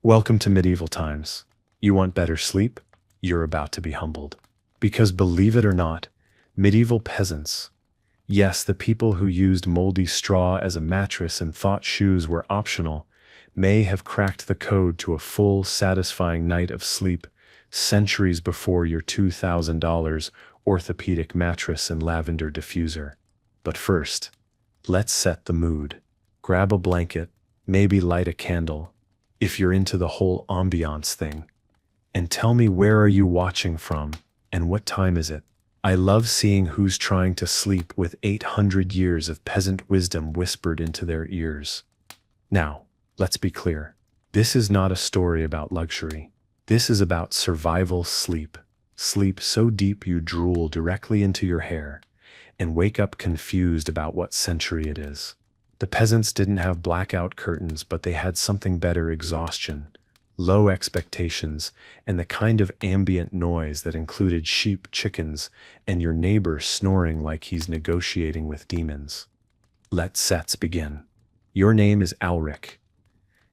Welcome to medieval times. You want better sleep? You're about to be humbled. Because believe it or not, medieval peasants, yes, the people who used moldy straw as a mattress and thought shoes were optional, may have cracked the code to a full, satisfying night of sleep centuries before your $2,000 orthopedic mattress and lavender diffuser. But first, let's set the mood. Grab a blanket, maybe light a candle, if you're into the whole ambiance thing. And tell me, where are you watching from, and what time is it? I love seeing who's trying to sleep with 800 years of peasant wisdom whispered into their ears. Now, let's be clear. This is not a story about luxury. This is about survival sleep. Sleep so deep you drool directly into your hair and wake up confused about what century it is. The peasants didn't have blackout curtains, but they had something better: exhaustion, low expectations, and the kind of ambient noise that included sheep, chickens, and your neighbor snoring like he's negotiating with demons. Let's begin. Your name is Alric.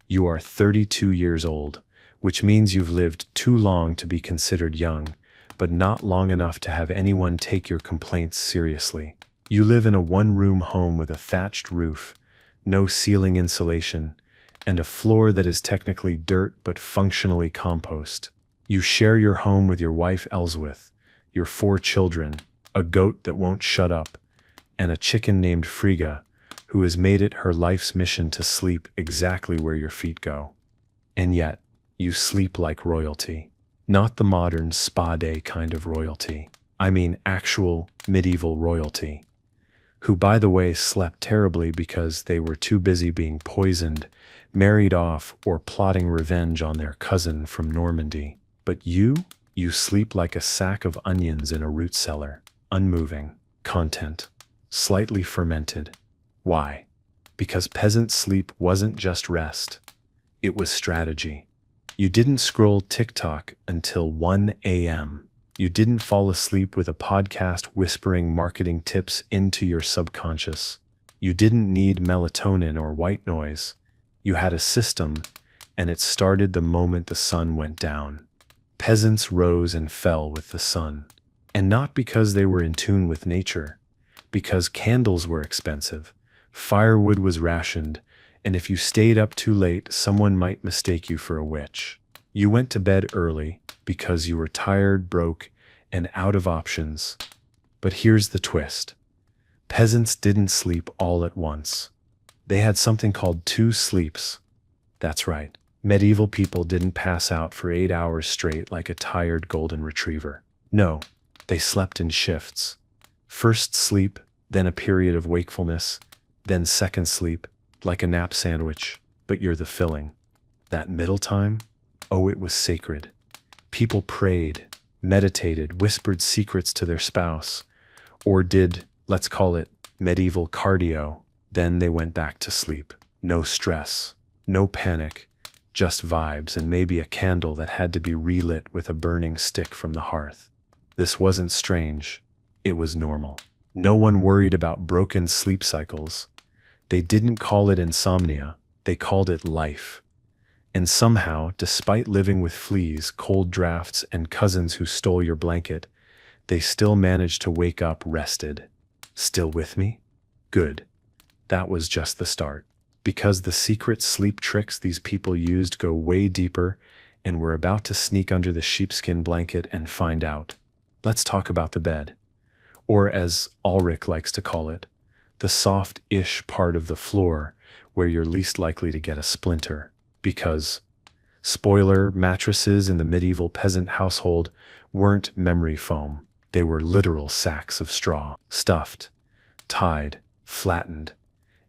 You are 32 years old, which means you've lived too long to be considered young, but not long enough to have anyone take your complaints seriously. You live in a one-room home with a thatched roof, no ceiling insulation, and a floor that is technically dirt but functionally compost. You share your home with your wife Elswith, your 4 children, a goat that won't shut up, and a chicken named Frigga, who has made it her life's mission to sleep exactly where your feet go. And yet, you sleep like royalty. Not the modern spa day kind of royalty. I mean actual medieval royalty, who, by the way, slept terribly because they were too busy being poisoned, married off, or plotting revenge on their cousin from Normandy. But you sleep like a sack of onions in a root cellar, unmoving, content, slightly fermented. Why? Because peasant sleep wasn't just rest. It was strategy. You didn't scroll TikTok until 1 a.m. You didn't fall asleep with a podcast whispering marketing tips into your subconscious. You didn't need melatonin or white noise. You had a system, and it started the moment the sun went down. Peasants rose and fell with the sun. And not because they were in tune with nature, because candles were expensive, firewood was rationed, and if you stayed up too late, someone might mistake you for a witch. You went to bed early because you were tired, broke, and out of options. But here's the twist. Peasants didn't sleep all at once. They had something called 2 sleeps. That's right. Medieval people didn't pass out for 8 hours straight like a tired golden retriever. No, they slept in shifts. First sleep, then a period of wakefulness, then second sleep, like a nap sandwich, but you're the filling. That middle time? Oh, it was sacred. People prayed, meditated, whispered secrets to their spouse, or did, let's call it, medieval cardio. Then they went back to sleep. No stress, no panic, just vibes and maybe a candle that had to be relit with a burning stick from the hearth. This wasn't strange. It was normal. No one worried about broken sleep cycles. They didn't call it insomnia. They called it life. And somehow, despite living with fleas, cold drafts, and cousins who stole your blanket, they still managed to wake up rested. Still with me? Good. That was just the start. Because the secret sleep tricks these people used go way deeper, and we're about to sneak under the sheepskin blanket and find out. Let's talk about the bed. Or as Ulrich likes to call it, the soft-ish part of the floor where you're least likely to get a splinter. Because, spoiler, mattresses in the medieval peasant household weren't memory foam. They were literal sacks of straw, stuffed, tied, flattened,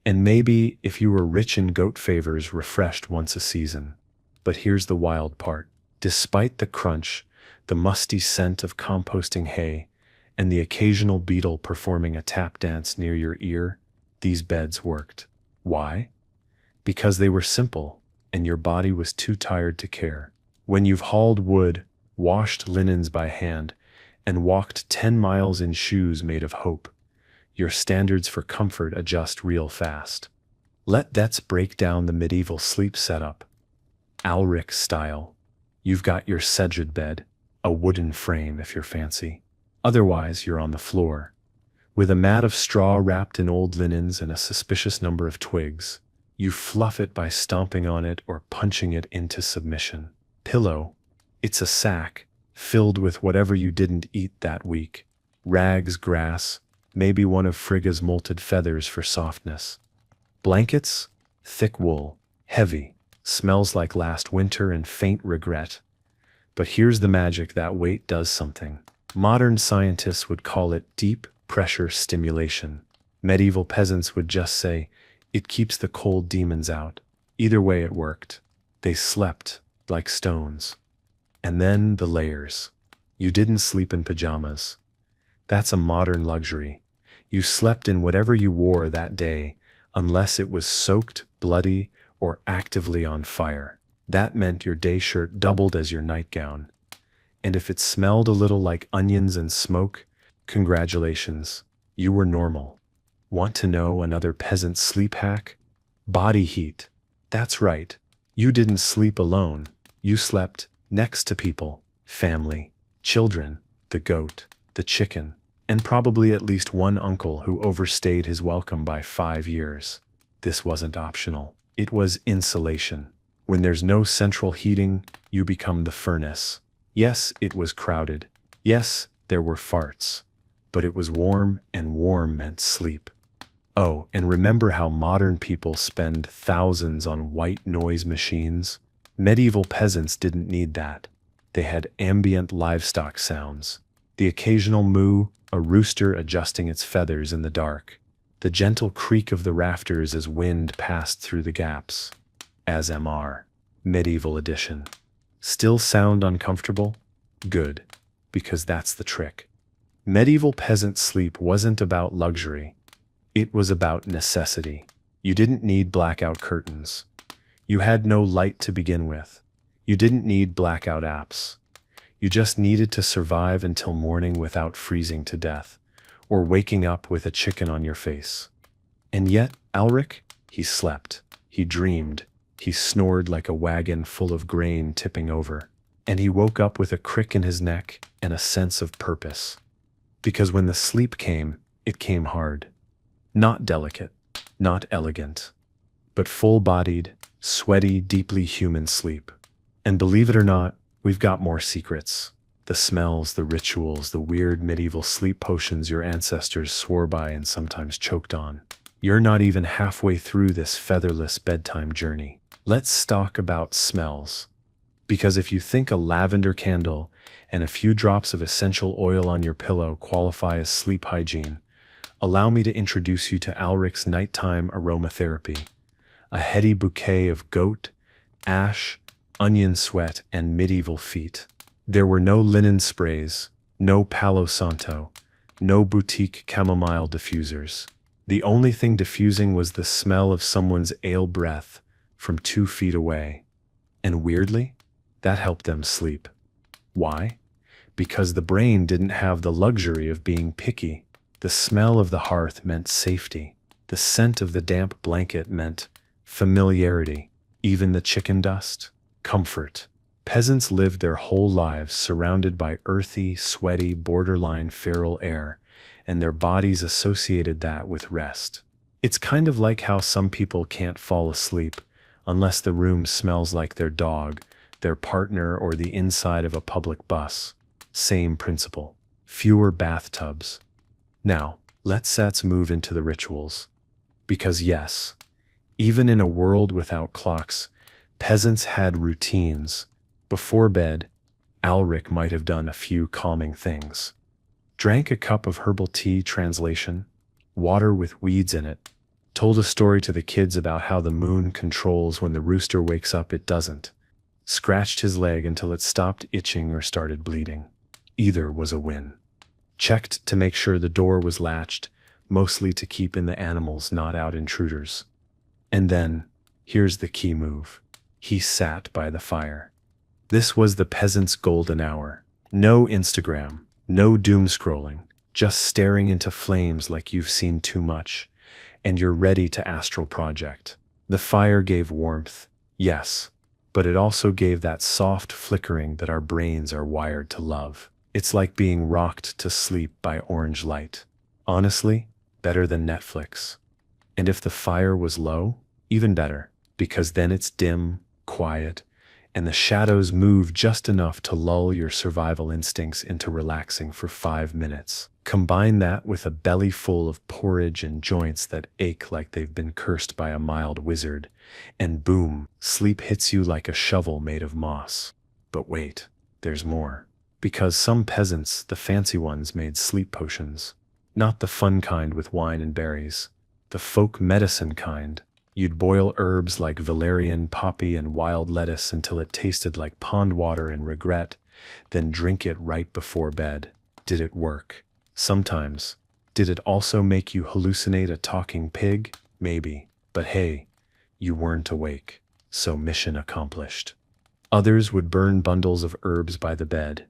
and maybe, if you were rich in goat favors, refreshed once a season. But here's the wild part. Despite the crunch, the musty scent of composting hay, and the occasional beetle performing a tap dance near your ear, these beds worked. Why? Because they were simple, and your body was too tired to care. When you've hauled wood, washed linens by hand, and walked 10 miles in shoes made of hope, your standards for comfort adjust real fast. Let's break down the medieval sleep setup. Alric style. You've got your sejud bed, a wooden frame if you're fancy. Otherwise, you're on the floor, with a mat of straw wrapped in old linens and a suspicious number of twigs. You fluff it by stomping on it or punching it into submission. Pillow. It's a sack, filled with whatever you didn't eat that week. Rags, grass, maybe one of Frigga's molted feathers for softness. Blankets. Thick wool, heavy, smells like last winter and faint regret. But here's the magic: that weight does something. Modern scientists would call it deep pressure stimulation. Medieval peasants would just say, it keeps the cold demons out. Either way it worked. They slept like stones. And then the layers. You didn't sleep in pajamas. That's a modern luxury. You slept in whatever you wore that day, unless it was soaked, bloody, or actively on fire. That meant your day shirt doubled as your nightgown. And if it smelled a little like onions and smoke, congratulations, you were normal. Want to know another peasant sleep hack? Body heat. That's right. You didn't sleep alone. You slept next to people, family, children, the goat, the chicken, and probably at least one uncle who overstayed his welcome by 5 years. This wasn't optional. It was insulation. When there's no central heating, you become the furnace. Yes, it was crowded. Yes, there were farts. But it was warm, and warm meant sleep. Oh, and remember how modern people spend thousands on white noise machines? Medieval peasants didn't need that. They had ambient livestock sounds. The occasional moo, a rooster adjusting its feathers in the dark. The gentle creak of the rafters as wind passed through the gaps. ASMR. Medieval edition. Still sound uncomfortable? Good, because that's the trick. Medieval peasant sleep wasn't about luxury. It was about necessity. You didn't need blackout curtains. You had no light to begin with. You didn't need blackout apps. You just needed to survive until morning without freezing to death, or waking up with a chicken on your face. And yet, Alric, he slept. He dreamed. He snored like a wagon full of grain tipping over. And he woke up with a crick in his neck and a sense of purpose. Because when the sleep came, it came hard. Not delicate, not elegant, but full-bodied, sweaty, deeply human sleep. And believe it or not, we've got more secrets. The smells, the rituals, the weird medieval sleep potions your ancestors swore by and sometimes choked on. You're not even halfway through this featherless bedtime journey. Let's talk about smells. Because if you think a lavender candle and a few drops of essential oil on your pillow qualify as sleep hygiene, allow me to introduce you to Alric's nighttime aromatherapy, a heady bouquet of goat, ash, onion sweat, and medieval feet. There were no linen sprays, no Palo Santo, no boutique chamomile diffusers. The only thing diffusing was the smell of someone's ale breath from 2 feet away. And weirdly, that helped them sleep. Why? Because the brain didn't have the luxury of being picky. The smell of the hearth meant safety. The scent of the damp blanket meant familiarity. Even the chicken dust, comfort. Peasants lived their whole lives surrounded by earthy, sweaty, borderline feral air, and their bodies associated that with rest. It's kind of like how some people can't fall asleep unless the room smells like their dog, their partner, or the inside of a public bus. Same principle. Fewer bathtubs. Now, let's move into the rituals. Because yes, even in a world without clocks, peasants had routines. Before bed, Alric might have done a few calming things. Drank a cup of herbal tea, translation, water with weeds in it. Told a story to the kids about how the moon controls when the rooster wakes up, it doesn't. Scratched his leg until it stopped itching or started bleeding. Either was a win. Checked to make sure the door was latched, mostly to keep in the animals, not out intruders. And then, here's the key move. He sat by the fire. This was the peasant's golden hour. No Instagram, no doom scrolling, just staring into flames like you've seen too much, and you're ready to astral project. The fire gave warmth, yes, but it also gave that soft flickering that our brains are wired to love. It's like being rocked to sleep by orange light. Honestly, better than Netflix. And if the fire was low, even better, because then it's dim, quiet, and the shadows move just enough to lull your survival instincts into relaxing for 5 minutes. Combine that with a belly full of porridge and joints that ache like they've been cursed by a mild wizard, and boom, sleep hits you like a shovel made of moss. But wait, there's more. Because some peasants, the fancy ones, made sleep potions. Not the fun kind with wine and berries. The folk medicine kind. You'd boil herbs like valerian, poppy, and wild lettuce until it tasted like pond water and regret, then drink it right before bed. Did it work? Sometimes. Did it also make you hallucinate a talking pig? Maybe. But hey, you weren't awake, so mission accomplished. Others would burn bundles of herbs by the bed.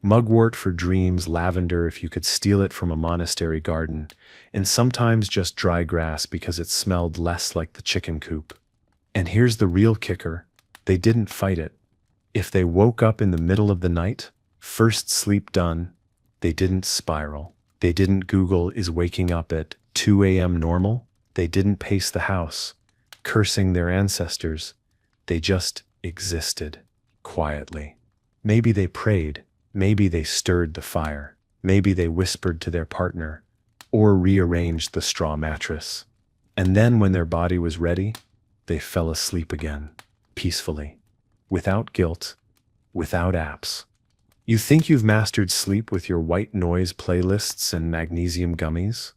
Mugwort for dreams, lavender if you could steal it from a monastery garden, and sometimes just dry grass because it smelled less like the chicken coop. And here's the real kicker, they didn't fight it. If they woke up in the middle of the night, first sleep done, they didn't spiral. They didn't Google, is waking up at 2 a.m. normal? They didn't pace the house, cursing their ancestors. They just existed, quietly. Maybe they prayed. Maybe they stirred the fire. Maybe they whispered to their partner, or rearranged the straw mattress. And then when their body was ready, they fell asleep again, peacefully, without guilt, without apps. You think you've mastered sleep with your white noise playlists and magnesium gummies?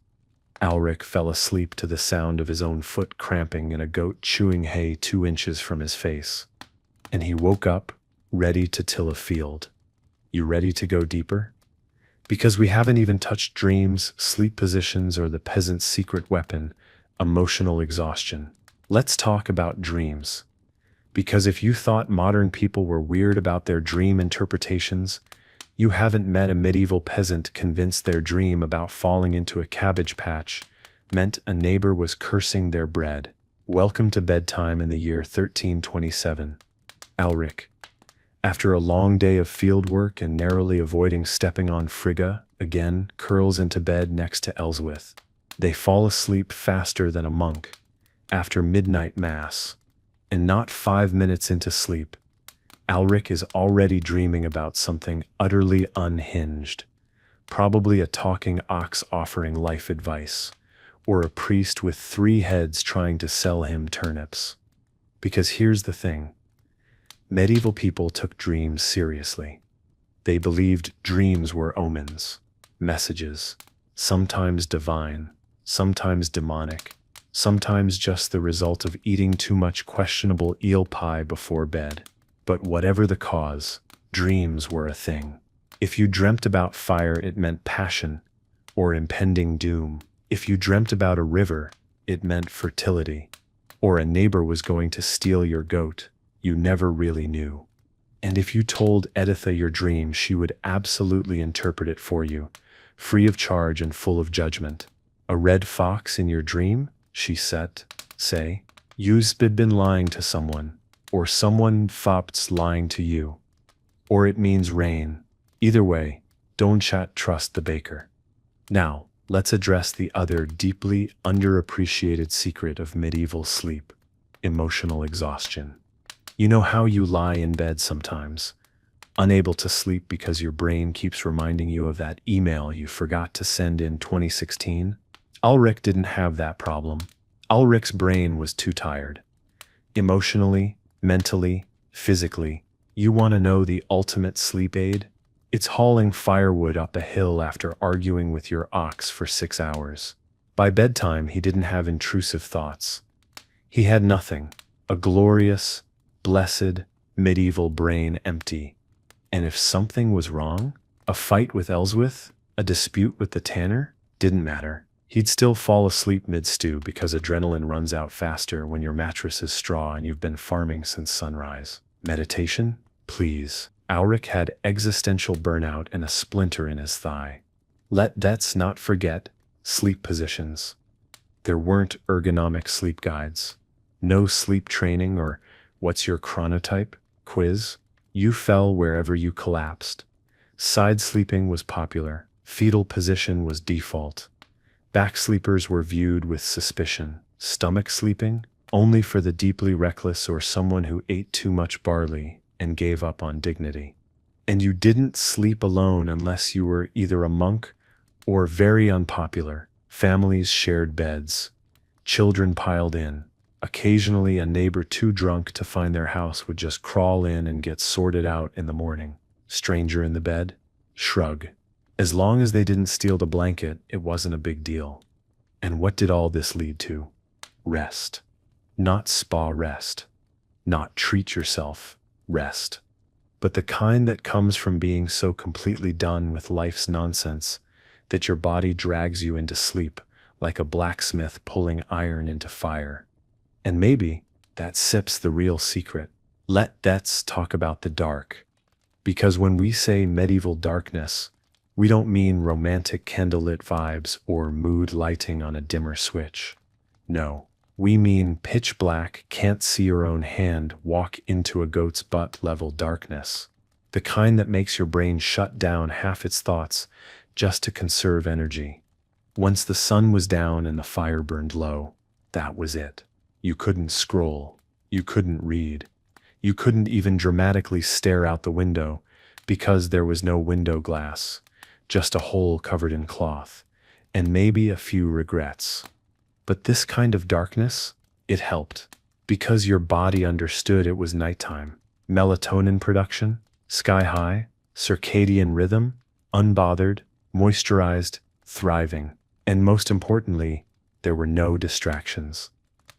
Alric fell asleep to the sound of his own foot cramping and a goat chewing hay 2 inches from his face. And he woke up, ready to till a field. You ready to go deeper? Because we haven't even touched dreams, sleep positions, or the peasant's secret weapon, emotional exhaustion. Let's talk about dreams. Because if you thought modern people were weird about their dream interpretations, you haven't met a medieval peasant convinced their dream about falling into a cabbage patch meant a neighbor was cursing their bread. Welcome to bedtime in the year 1327. Alric, after a long day of field work and narrowly avoiding stepping on Frigga, again curls into bed next to Elswith. They fall asleep faster than a monk, after midnight mass. And not 5 minutes into sleep, Alric is already dreaming about something utterly unhinged. Probably a talking ox offering life advice, or a priest with 3 heads trying to sell him turnips. Because here's the thing. Medieval people took dreams seriously. They believed dreams were omens, messages, sometimes divine, sometimes demonic, sometimes just the result of eating too much questionable eel pie before bed. But whatever the cause, dreams were a thing. If you dreamt about fire, it meant passion or impending doom. If you dreamt about a river, it meant fertility. Or a neighbor was going to steal your goat. You never really knew. And if you told Editha your dream, she would absolutely interpret it for you, free of charge and full of judgment. A red fox in your dream? She said, say, you've been lying to someone, or someone fop's lying to you. Or it means rain. Either way, don't chat trust the baker. Now, let's address the other deeply underappreciated secret of medieval sleep, emotional exhaustion. You know how you lie in bed sometimes, unable to sleep because your brain keeps reminding you of that email you forgot to send in 2016? Ulrich didn't have that problem. Ulrich's brain was too tired. Emotionally, mentally, physically. You want to know the ultimate sleep aid? It's hauling firewood up a hill after arguing with your ox for 6 hours. By bedtime, he didn't have intrusive thoughts. He had nothing. A glorious, blessed, medieval brain empty. And if something was wrong, a fight with Elswith, a dispute with the tanner, didn't matter. He'd still fall asleep mid-stew because adrenaline runs out faster when your mattress is straw and you've been farming since sunrise. Meditation? Please. Ulrich had existential burnout and a splinter in his thigh. Let's not forget sleep positions. There weren't ergonomic sleep guides. No sleep training or What's your chronotype? Quiz. You fell wherever you collapsed. Side sleeping was popular. Fetal position was default. Back sleepers were viewed with suspicion. Stomach sleeping? Only for the deeply reckless or someone who ate too much barley and gave up on dignity. And you didn't sleep alone unless you were either a monk or very unpopular. Families shared beds. Children piled in. Occasionally, a neighbor too drunk to find their house would just crawl in and get sorted out in the morning. Stranger in the bed? Shrug. As long as they didn't steal the blanket, it wasn't a big deal. And what did all this lead to? Rest. Not spa rest. Not treat yourself rest. But the kind that comes from being so completely done with life's nonsense that your body drags you into sleep like a blacksmith pulling iron into fire. And maybe that sip's the real secret. Let's talk about the dark. Because when we say medieval darkness, we don't mean romantic candlelit vibes or mood lighting on a dimmer switch. No, we mean pitch black, can't see your own hand, walk into a goat's butt level darkness. The kind that makes your brain shut down half its thoughts just to conserve energy. Once the sun was down and the fire burned low, that was it. You couldn't scroll. You couldn't read. You couldn't even dramatically stare out the window because there was no window glass, just a hole covered in cloth, and maybe a few regrets. But this kind of darkness, it helped, because your body understood it was nighttime. Melatonin production, sky high, circadian rhythm, unbothered, moisturized, thriving. And most importantly, there were no distractions.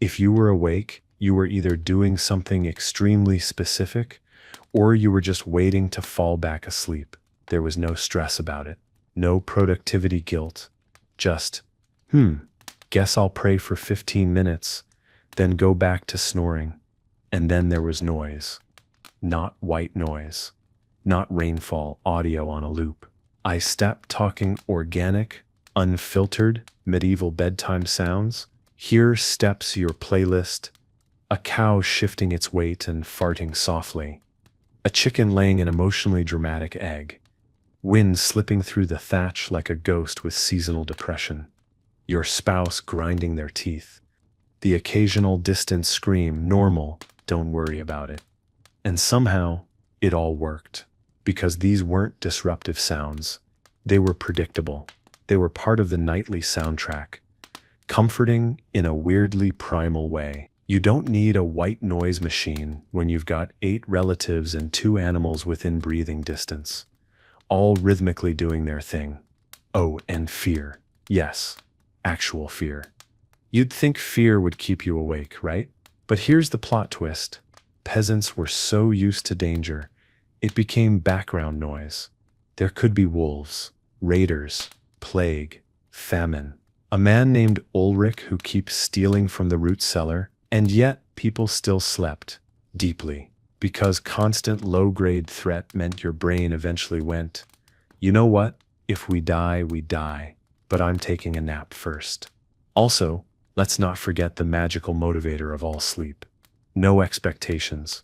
If you were awake, you were either doing something extremely specific, or you were just waiting to fall back asleep. There was no stress about it. No productivity guilt. Just, guess I'll pray for 15 minutes, then go back to snoring. And then there was noise. Not white noise. Not rainfall audio on a loop. I stepped talking organic, unfiltered, medieval bedtime sounds. Here steps your playlist. A cow shifting its weight and farting softly. A chicken laying an emotionally dramatic egg. Wind slipping through the thatch like a ghost with seasonal depression. Your spouse grinding their teeth. The occasional distant scream, normal, don't worry about it. And somehow, it all worked. Because these weren't disruptive sounds. They were predictable. They were part of the nightly soundtrack. Comforting in a weirdly primal way. You don't need a white noise machine when you've got 8 relatives and 2 animals within breathing distance, all rhythmically doing their thing. Oh, and fear. Yes, actual fear. You'd think fear would keep you awake, right? But here's the plot twist. Peasants were so used to danger, it became background noise. There could be wolves, raiders, plague, famine. A man named Ulrich who keeps stealing from the root cellar, and yet people still slept deeply because constant low-grade threat meant your brain eventually went, you know what, if we die, we die, but I'm taking a nap first. Also, let's not forget the magical motivator of all sleep. No expectations.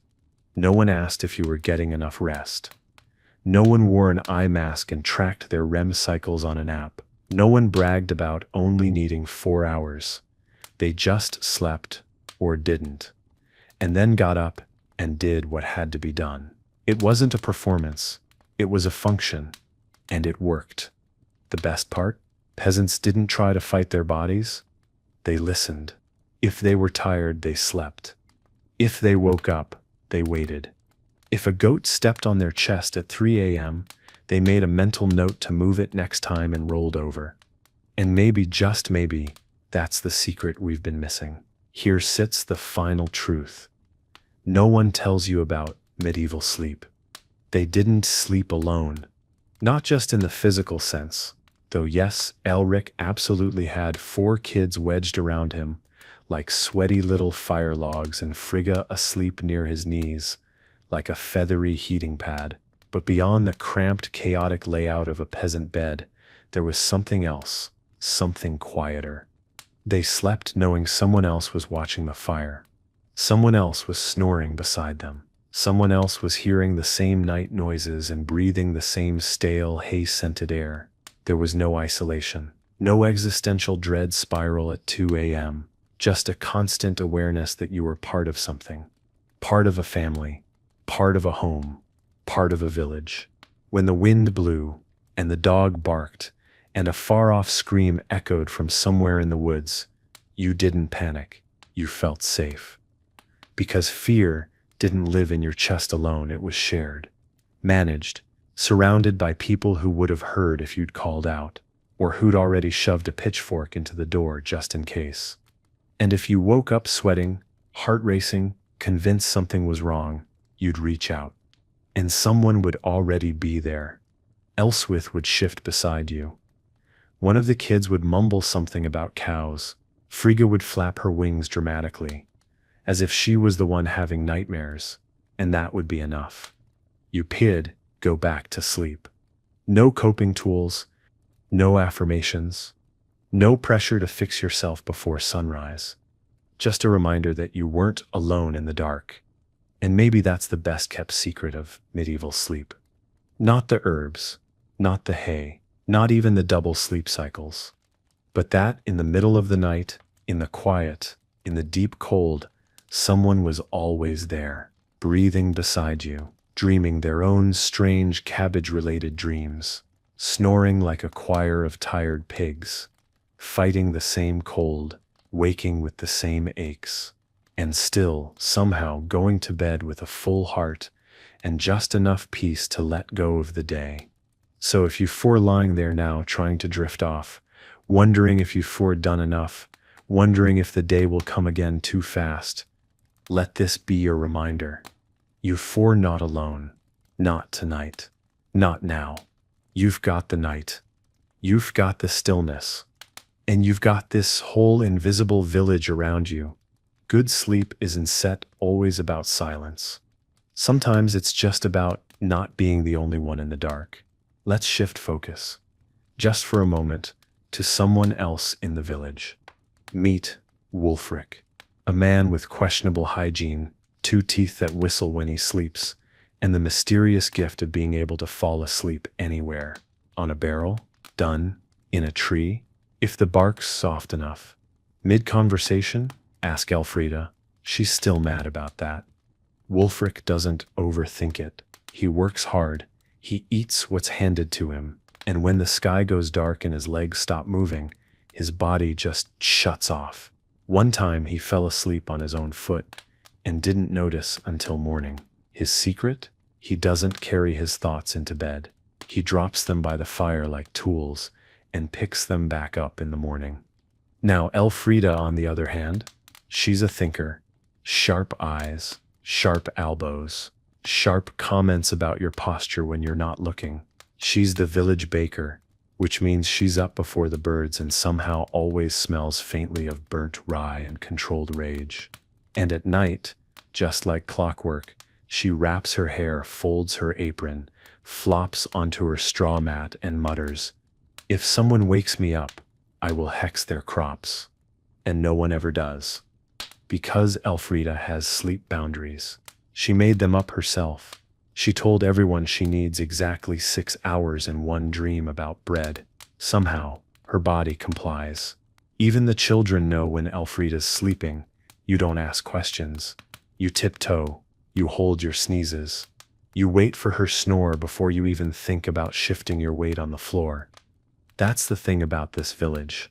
No one asked if you were getting enough rest. No one wore an eye mask and tracked their REM cycles on an app. No one bragged about only needing 4 hours. They just slept, or didn't, and then got up and did what had to be done. It wasn't a performance, it was a function, and it worked. The best part? Peasants didn't try to fight their bodies. They listened. If they were tired, they slept. If they woke up, they waited. If a goat stepped on their chest at 3 a.m., they made a mental note to move it next time and rolled over. And maybe, just maybe, that's the secret we've been missing. Here sits the final truth. No one tells you about medieval sleep. They didn't sleep alone. Not just in the physical sense, though yes, Elric absolutely had 4 kids wedged around him, like sweaty little fire logs, and Frigga asleep near his knees, like a feathery heating pad. But beyond the cramped, chaotic layout of a peasant bed, there was something else, something quieter. They slept knowing someone else was watching the fire. Someone else was snoring beside them. Someone else was hearing the same night noises and breathing the same stale, hay-scented air. There was no isolation, no existential dread spiral at 2 a.m., just a constant awareness that you were part of something, part of a family, part of a home, part of a village. When the wind blew, and the dog barked, and a far-off scream echoed from somewhere in the woods, you didn't panic, you felt safe. Because fear didn't live in your chest alone, it was shared, managed, surrounded by people who would have heard if you'd called out, or who'd already shoved a pitchfork into the door just in case. And if you woke up sweating, heart racing, convinced something was wrong, you'd reach out. And someone would already be there. Elswith would shift beside you. One of the kids would mumble something about cows. Frigga would flap her wings dramatically, as if she was the one having nightmares, and that would be enough. You'd go back to sleep. No coping tools, no affirmations, no pressure to fix yourself before sunrise. Just a reminder that you weren't alone in the dark. And maybe that's the best kept secret of medieval sleep. Not the herbs, not the hay, not even the double sleep cycles. But that in the middle of the night, in the quiet, in the deep cold, someone was always there, breathing beside you, dreaming their own strange cabbage-related dreams, snoring like a choir of tired pigs, fighting the same cold, waking with the same aches, and still, somehow, going to bed with a full heart and just enough peace to let go of the day. So if you're lying there now trying to drift off, wondering if you've done enough, wondering if the day will come again too fast, let this be your reminder. You're not alone. Not tonight. Not now. You've got the night. You've got the stillness. And you've got this whole invisible village around you. Good sleep isn't always about silence. Sometimes it's just about not being the only one in the dark. Let's shift focus, just for a moment, to someone else in the village. Meet Wulfric, a man with questionable hygiene, 2 teeth that whistle when he sleeps, and the mysterious gift of being able to fall asleep anywhere. On a barrel, done, in a tree, if the bark's soft enough. Mid-conversation, ask Elfrida. She's still mad about that. Wulfric doesn't overthink it. He works hard. He eats what's handed to him. And when the sky goes dark and his legs stop moving, his body just shuts off. One time he fell asleep on his own foot and didn't notice until morning. His secret? He doesn't carry his thoughts into bed. He drops them by the fire like tools and picks them back up in the morning. Now Elfrida, on the other hand, she's a thinker. Sharp eyes, sharp elbows, sharp comments about your posture when you're not looking. She's the village baker, which means she's up before the birds and somehow always smells faintly of burnt rye and controlled rage. And at night, just like clockwork, she wraps her hair, folds her apron, flops onto her straw mat and mutters, "If someone wakes me up, I will hex their crops." And no one ever does. Because Elfrida has sleep boundaries. She made them up herself. She told everyone she needs exactly 6 hours and 1 dream about bread. Somehow, her body complies. Even the children know when Elfrida's sleeping. You don't ask questions. You tiptoe. You hold your sneezes. You wait for her snore before you even think about shifting your weight on the floor. That's the thing about this village.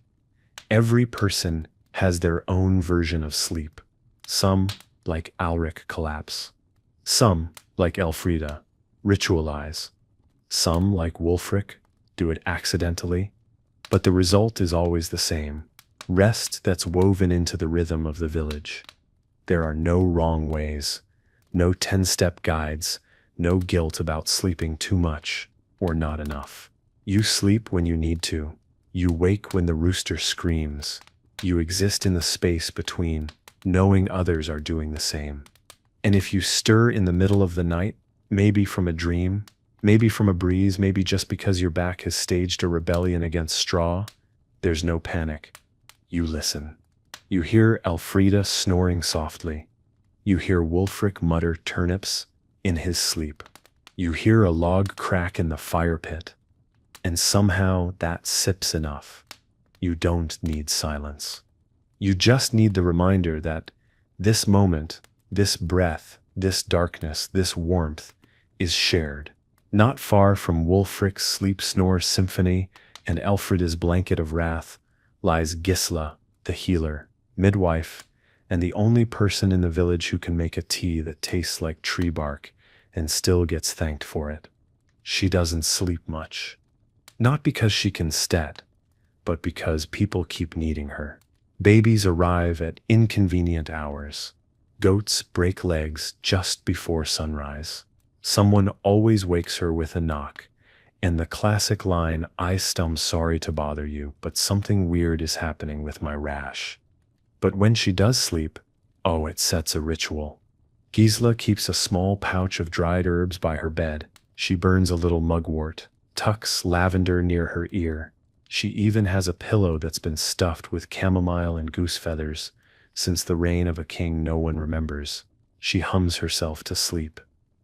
Every person has their own version of sleep. Some, like Alric, collapse. Some, like Elfrida, ritualize. Some, like Wulfric, do it accidentally. But the result is always the same. Rest that's woven into the rhythm of the village. There are no wrong ways, no 10-step guides, no guilt about sleeping too much or not enough. You sleep when you need to. You wake when the rooster screams. You exist in the space between, knowing others are doing the same. And if you stir in the middle of the night, maybe from a dream, maybe from a breeze, maybe just because your back has staged a rebellion against straw, there's no panic. You listen. You hear Elfrida snoring softly. You hear Wulfric mutter turnips in his sleep. You hear a log crack in the fire pit. And somehow that sip's enough. You don't need silence. You just need the reminder that this moment, this breath, this darkness, this warmth is shared. Not far from Wulfric's sleep-snore symphony and Elfrida's blanket of wrath lies Gisla, the healer, midwife, and the only person in the village who can make a tea that tastes like tree bark and still gets thanked for it. She doesn't sleep much. Not because she can stat, but because people keep needing her. Babies arrive at inconvenient hours. Goats break legs just before sunrise. Someone always wakes her with a knock, and the classic line, "I'm sorry to bother you, but something weird is happening with my rash." But when she does sleep, oh, it sets a ritual. Gisla keeps a small pouch of dried herbs by her bed. She burns a little mugwort, tucks lavender near her ear. She even has a pillow that's been stuffed with chamomile and goose feathers. Since the reign of a king no one remembers, she hums herself to sleep,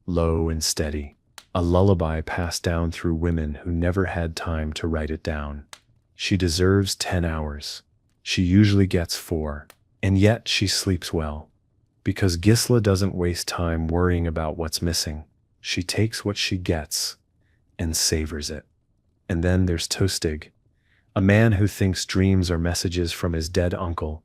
low and steady, a lullaby passed down through women who never had time to write it down. She deserves 10 hours. She usually gets 4, and yet she sleeps well. Because Gisla doesn't waste time worrying about what's missing. She takes what she gets and savors it. And then there's Tostig, a man who thinks dreams are messages from his dead uncle,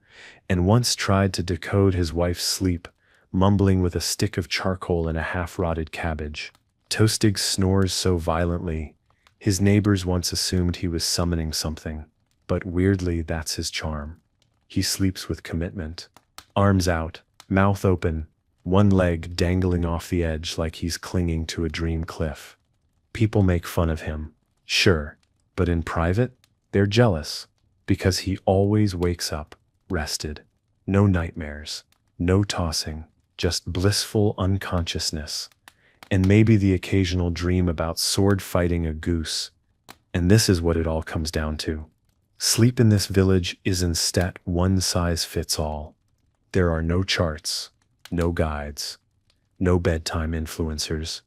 and once tried to decode his wife's sleep, mumbling with a stick of charcoal and a half-rotted cabbage. Tostig snores so violently, his neighbors once assumed he was summoning something, but weirdly that's his charm. He sleeps with commitment, arms out, mouth open, one leg dangling off the edge like he's clinging to a dream cliff. People make fun of him, sure, but in private, they're jealous, because he always wakes up, rested. No nightmares, no tossing, just blissful unconsciousness. And maybe the occasional dream about sword fighting a goose. And this is what it all comes down to. Sleep in this village isn't one size fits all. There are no charts, no guides, no bedtime influencers.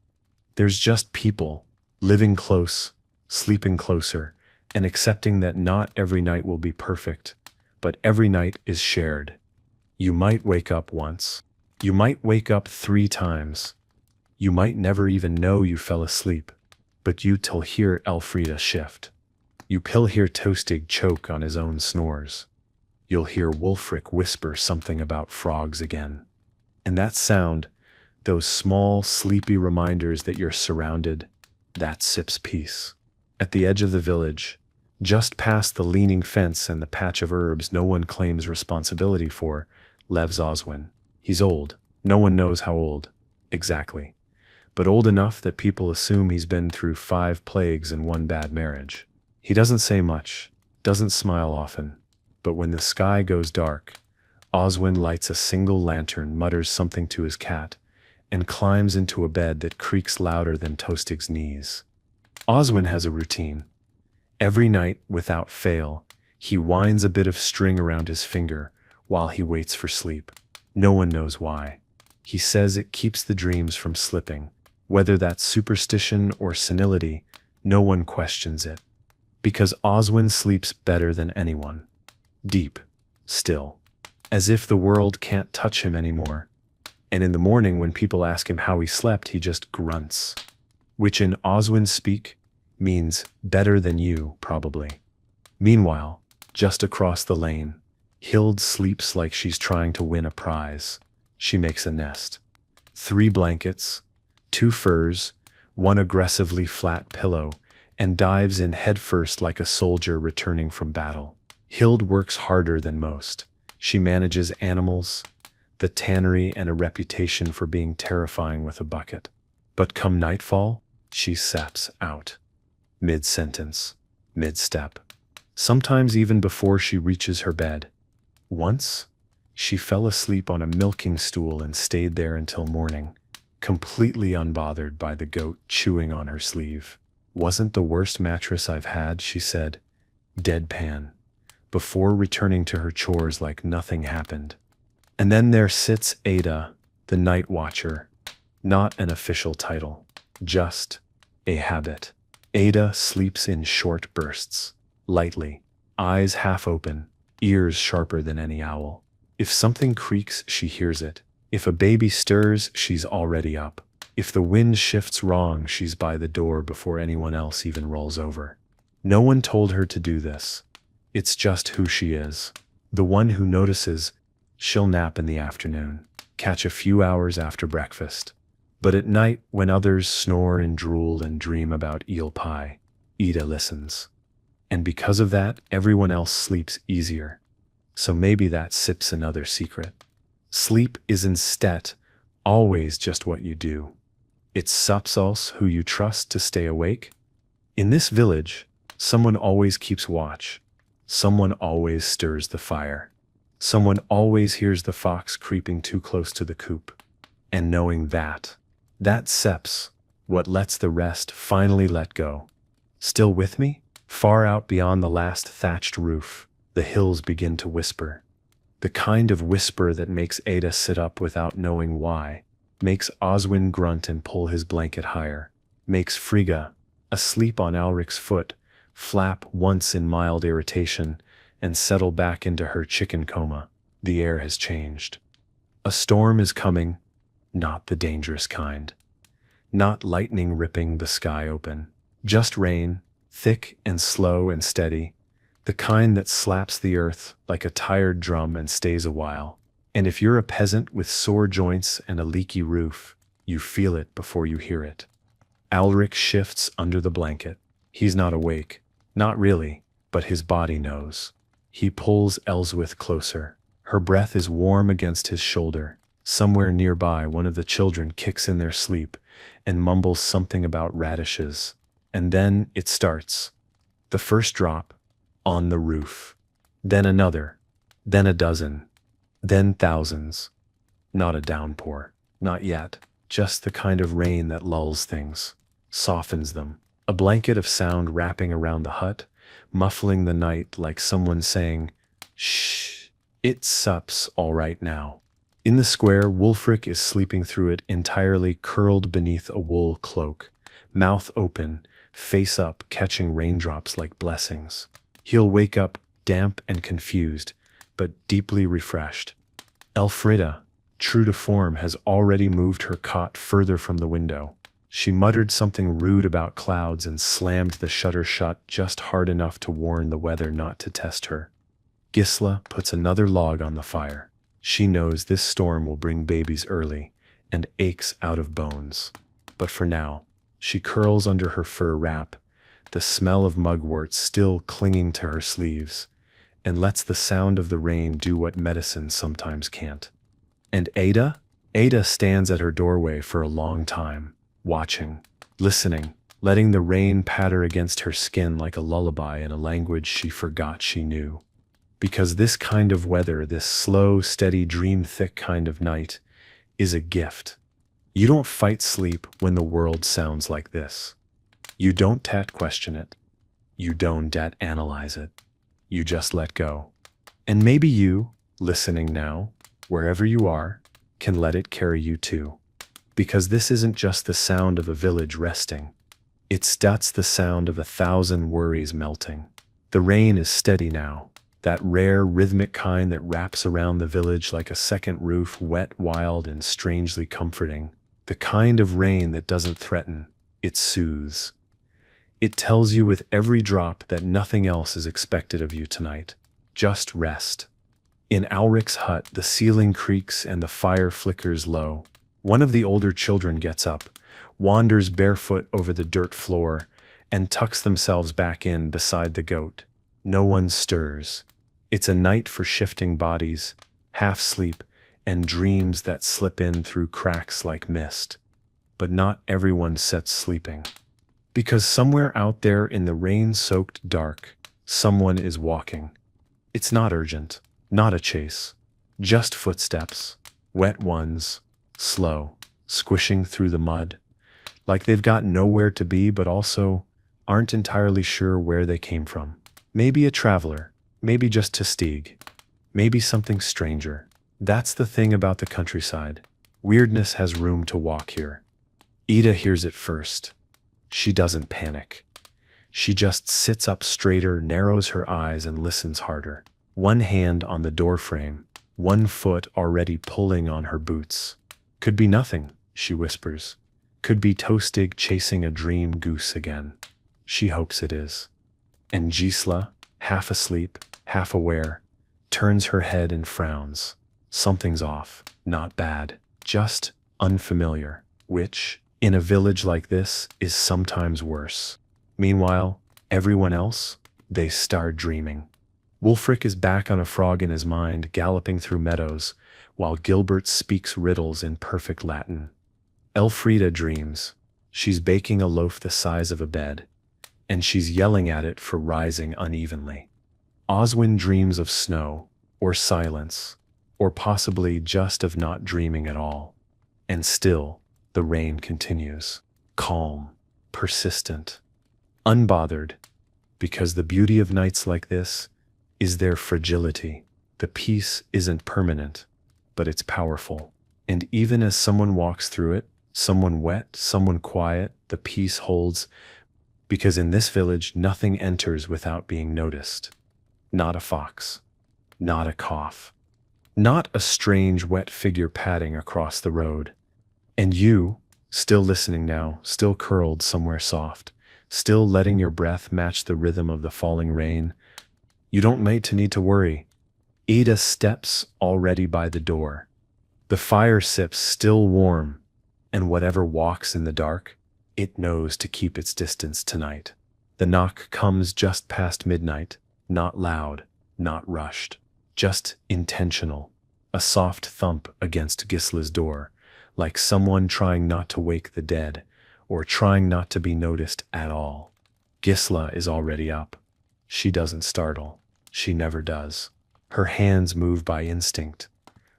There's just people, living close, sleeping closer, and accepting that not every night will be perfect, but every night is shared. You might wake up once. You might wake up 3 times. You might never even know you fell asleep, but you'll hear Elfrida shift. You'll hear Tostig choke on his own snores. You'll hear Wulfric whisper something about frogs again. And that sound, those small, sleepy reminders that you're surrounded, that sips peace. At the edge of the village, just past the leaning fence and the patch of herbs no one claims responsibility for, lives Oswin. He's old. No one knows how old, exactly. But old enough that people assume he's been through 5 plagues and 1 bad marriage. He doesn't say much, doesn't smile often, but when the sky goes dark, Oswin lights a single lantern, mutters something to his cat, and climbs into a bed that creaks louder than Tostig's knees. Oswin has a routine. Every night, without fail, he winds a bit of string around his finger while he waits for sleep. No one knows why. He says it keeps the dreams from slipping. Whether that's superstition or senility, no one questions it. Because Oswin sleeps better than anyone. Deep, still, as if the world can't touch him anymore. And in the morning when people ask him how he slept, he just grunts, which in Oswin speak means better than you, probably. Meanwhile, just across the lane, Hild sleeps like she's trying to win a prize. She makes a nest. 3 blankets, 2 furs, 1 aggressively flat pillow, and dives in headfirst like a soldier returning from battle. Hild works harder than most. She manages animals, the tannery, and a reputation for being terrifying with a bucket. But come nightfall, she saps out. Mid-sentence, mid-step. Sometimes even before she reaches her bed. Once, she fell asleep on a milking stool and stayed there until morning, completely unbothered by the goat chewing on her sleeve. "Wasn't the worst mattress I've had," she said, deadpan, before returning to her chores like nothing happened. And then there sits Ada, The Night Watcher. Not an official title, just a habit. Ada sleeps in short bursts, lightly, eyes half open, ears sharper than any owl. If something creaks, she hears it. If a baby stirs, she's already up. If the wind shifts wrong, she's by the door before anyone else even rolls over. No one told her to do this. It's just who she is. The one who notices. She'll nap in the afternoon, catch a few hours after breakfast. But at night, when others snore and drool and dream about eel pie, Ada listens. And because of that, everyone else sleeps easier. So maybe that sips another secret. Sleep is instead always just what you do. It's Sapsals who you trust to stay awake. In this village, someone always keeps watch. Someone always stirs the fire. Someone always hears the fox creeping too close to the coop. And knowing that seps what lets the rest finally let go. Still with me? Far out beyond the last thatched roof, the hills begin to whisper. The kind of whisper that makes Ada sit up without knowing why, makes Oswin grunt and pull his blanket higher, makes Frigga, asleep on Alric's foot, flap once in mild irritation and settle back into her chicken coma. The air has changed. A storm is coming, not the dangerous kind. Not lightning ripping the sky open. Just rain, thick and slow and steady, the kind that slaps the earth like a tired drum and stays a while. And if you're a peasant with sore joints and a leaky roof, you feel it before you hear it. Alric shifts under the blanket. He's not awake. Not really, but his body knows. He pulls Elswith closer. Her breath is warm against his shoulder. Somewhere nearby, one of the children kicks in their sleep and mumbles something about radishes. And then it starts. The first drop, on the roof. Then another. Then a dozen. Then thousands. Not a downpour. Not yet. Just the kind of rain that lulls things. Softens them. A blanket of sound wrapping around the hut, muffling the night like someone saying, "Shh, it sups all right now." In the square, Wulfric is sleeping through it entirely curled beneath a wool cloak, mouth open, face up, catching raindrops like blessings. He'll wake up damp and confused, but deeply refreshed. Elfrida, true to form, has already moved her cot further from the window. She muttered something rude about clouds and slammed the shutter shut just hard enough to warn the weather not to test her. Gisla puts another log on the fire. She knows this storm will bring babies early and aches out of bones. But for now, she curls under her fur wrap, the smell of mugwort still clinging to her sleeves, and lets the sound of the rain do what medicine sometimes can't. And Ada? Ada stands at her doorway for a long time, watching, listening, letting the rain patter against her skin like a lullaby in a language she forgot she knew. Because this kind of weather, this slow, steady, dream-thick kind of night, is a gift. You don't fight sleep when the world sounds like this. You don't question it. You don't analyze it. You just let go. And maybe you, listening now, wherever you are, can let it carry you too. Because this isn't just the sound of a village resting. That's the sound of 1,000 worries melting. The rain is steady now, that rare rhythmic kind that wraps around the village like a second roof, wet, wild, and strangely comforting. The kind of rain that doesn't threaten, it soothes. It tells you with every drop that nothing else is expected of you tonight. Just rest. In Alric's hut, the ceiling creaks and the fire flickers low. One of the older children gets up, wanders barefoot over the dirt floor, and tucks themselves back in beside the goat. No one stirs. It's a night for shifting bodies, half sleep, and dreams that slip in through cracks like mist. But not everyone sets sleeping. Because somewhere out there in the rain-soaked dark, someone is walking. It's not urgent, not a chase, just footsteps, wet ones, slow, squishing through the mud, like they've got nowhere to be but also aren't entirely sure where they came from. Maybe a traveler, maybe just Testig, maybe something stranger. That's the thing about the countryside. Weirdness has room to walk here. Ida hears it first. She doesn't panic. She just sits up straighter, narrows her eyes, and listens harder. One hand on the doorframe, one foot already pulling on her boots. Could be nothing, she whispers. Could be Toastig chasing a dream goose again. She hopes it is. And Gisela, half asleep, half aware, turns her head and frowns. Something's off. Not bad. Just unfamiliar. Which, in a village like this, is sometimes worse. Meanwhile, everyone else, they start dreaming. Wulfric is back on a frog in his mind, galloping through meadows, while Gilbert speaks riddles in perfect Latin. Elfrida dreams. She's baking a loaf the size of a bed, and she's yelling at it for rising unevenly. Oswin dreams of snow, or silence, or possibly just of not dreaming at all. And still, the rain continues. Calm, persistent, unbothered, because the beauty of nights like this is their fragility. The peace isn't permanent, but it's powerful. And even as someone walks through it, someone wet, someone quiet, the peace holds, because in this village nothing enters without being noticed. Not a fox, not a cough, not a strange wet figure padding across the road. And you, still listening now, still curled somewhere soft, still letting your breath match the rhythm of the falling rain, you don't need to worry. Ada steps already by the door. The fire sips still warm, and whatever walks in the dark, it knows to keep its distance tonight. The knock comes just past midnight, not loud, not rushed, just intentional. A soft thump against Gisela's door, like someone trying not to wake the dead, or trying not to be noticed at all. Gisela is already up. She doesn't startle. She never does. Her hands move by instinct,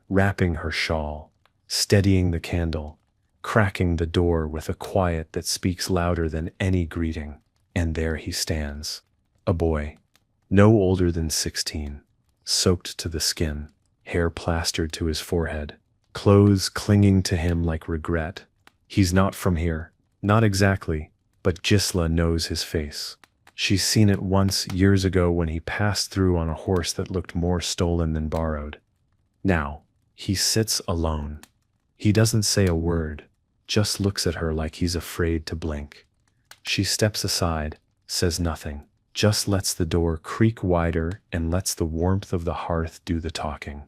wrapping her shawl, steadying the candle, cracking the door with a quiet that speaks louder than any greeting. And there he stands. A boy, no older than 16, soaked to the skin, hair plastered to his forehead, clothes clinging to him like regret. He's not from here. Not exactly, but Gisela knows his face. She's seen it once years ago when he passed through on a horse that looked more stolen than borrowed. Now, he sits alone. He doesn't say a word, just looks at her like he's afraid to blink. She steps aside, says nothing, just lets the door creak wider and lets the warmth of the hearth do the talking.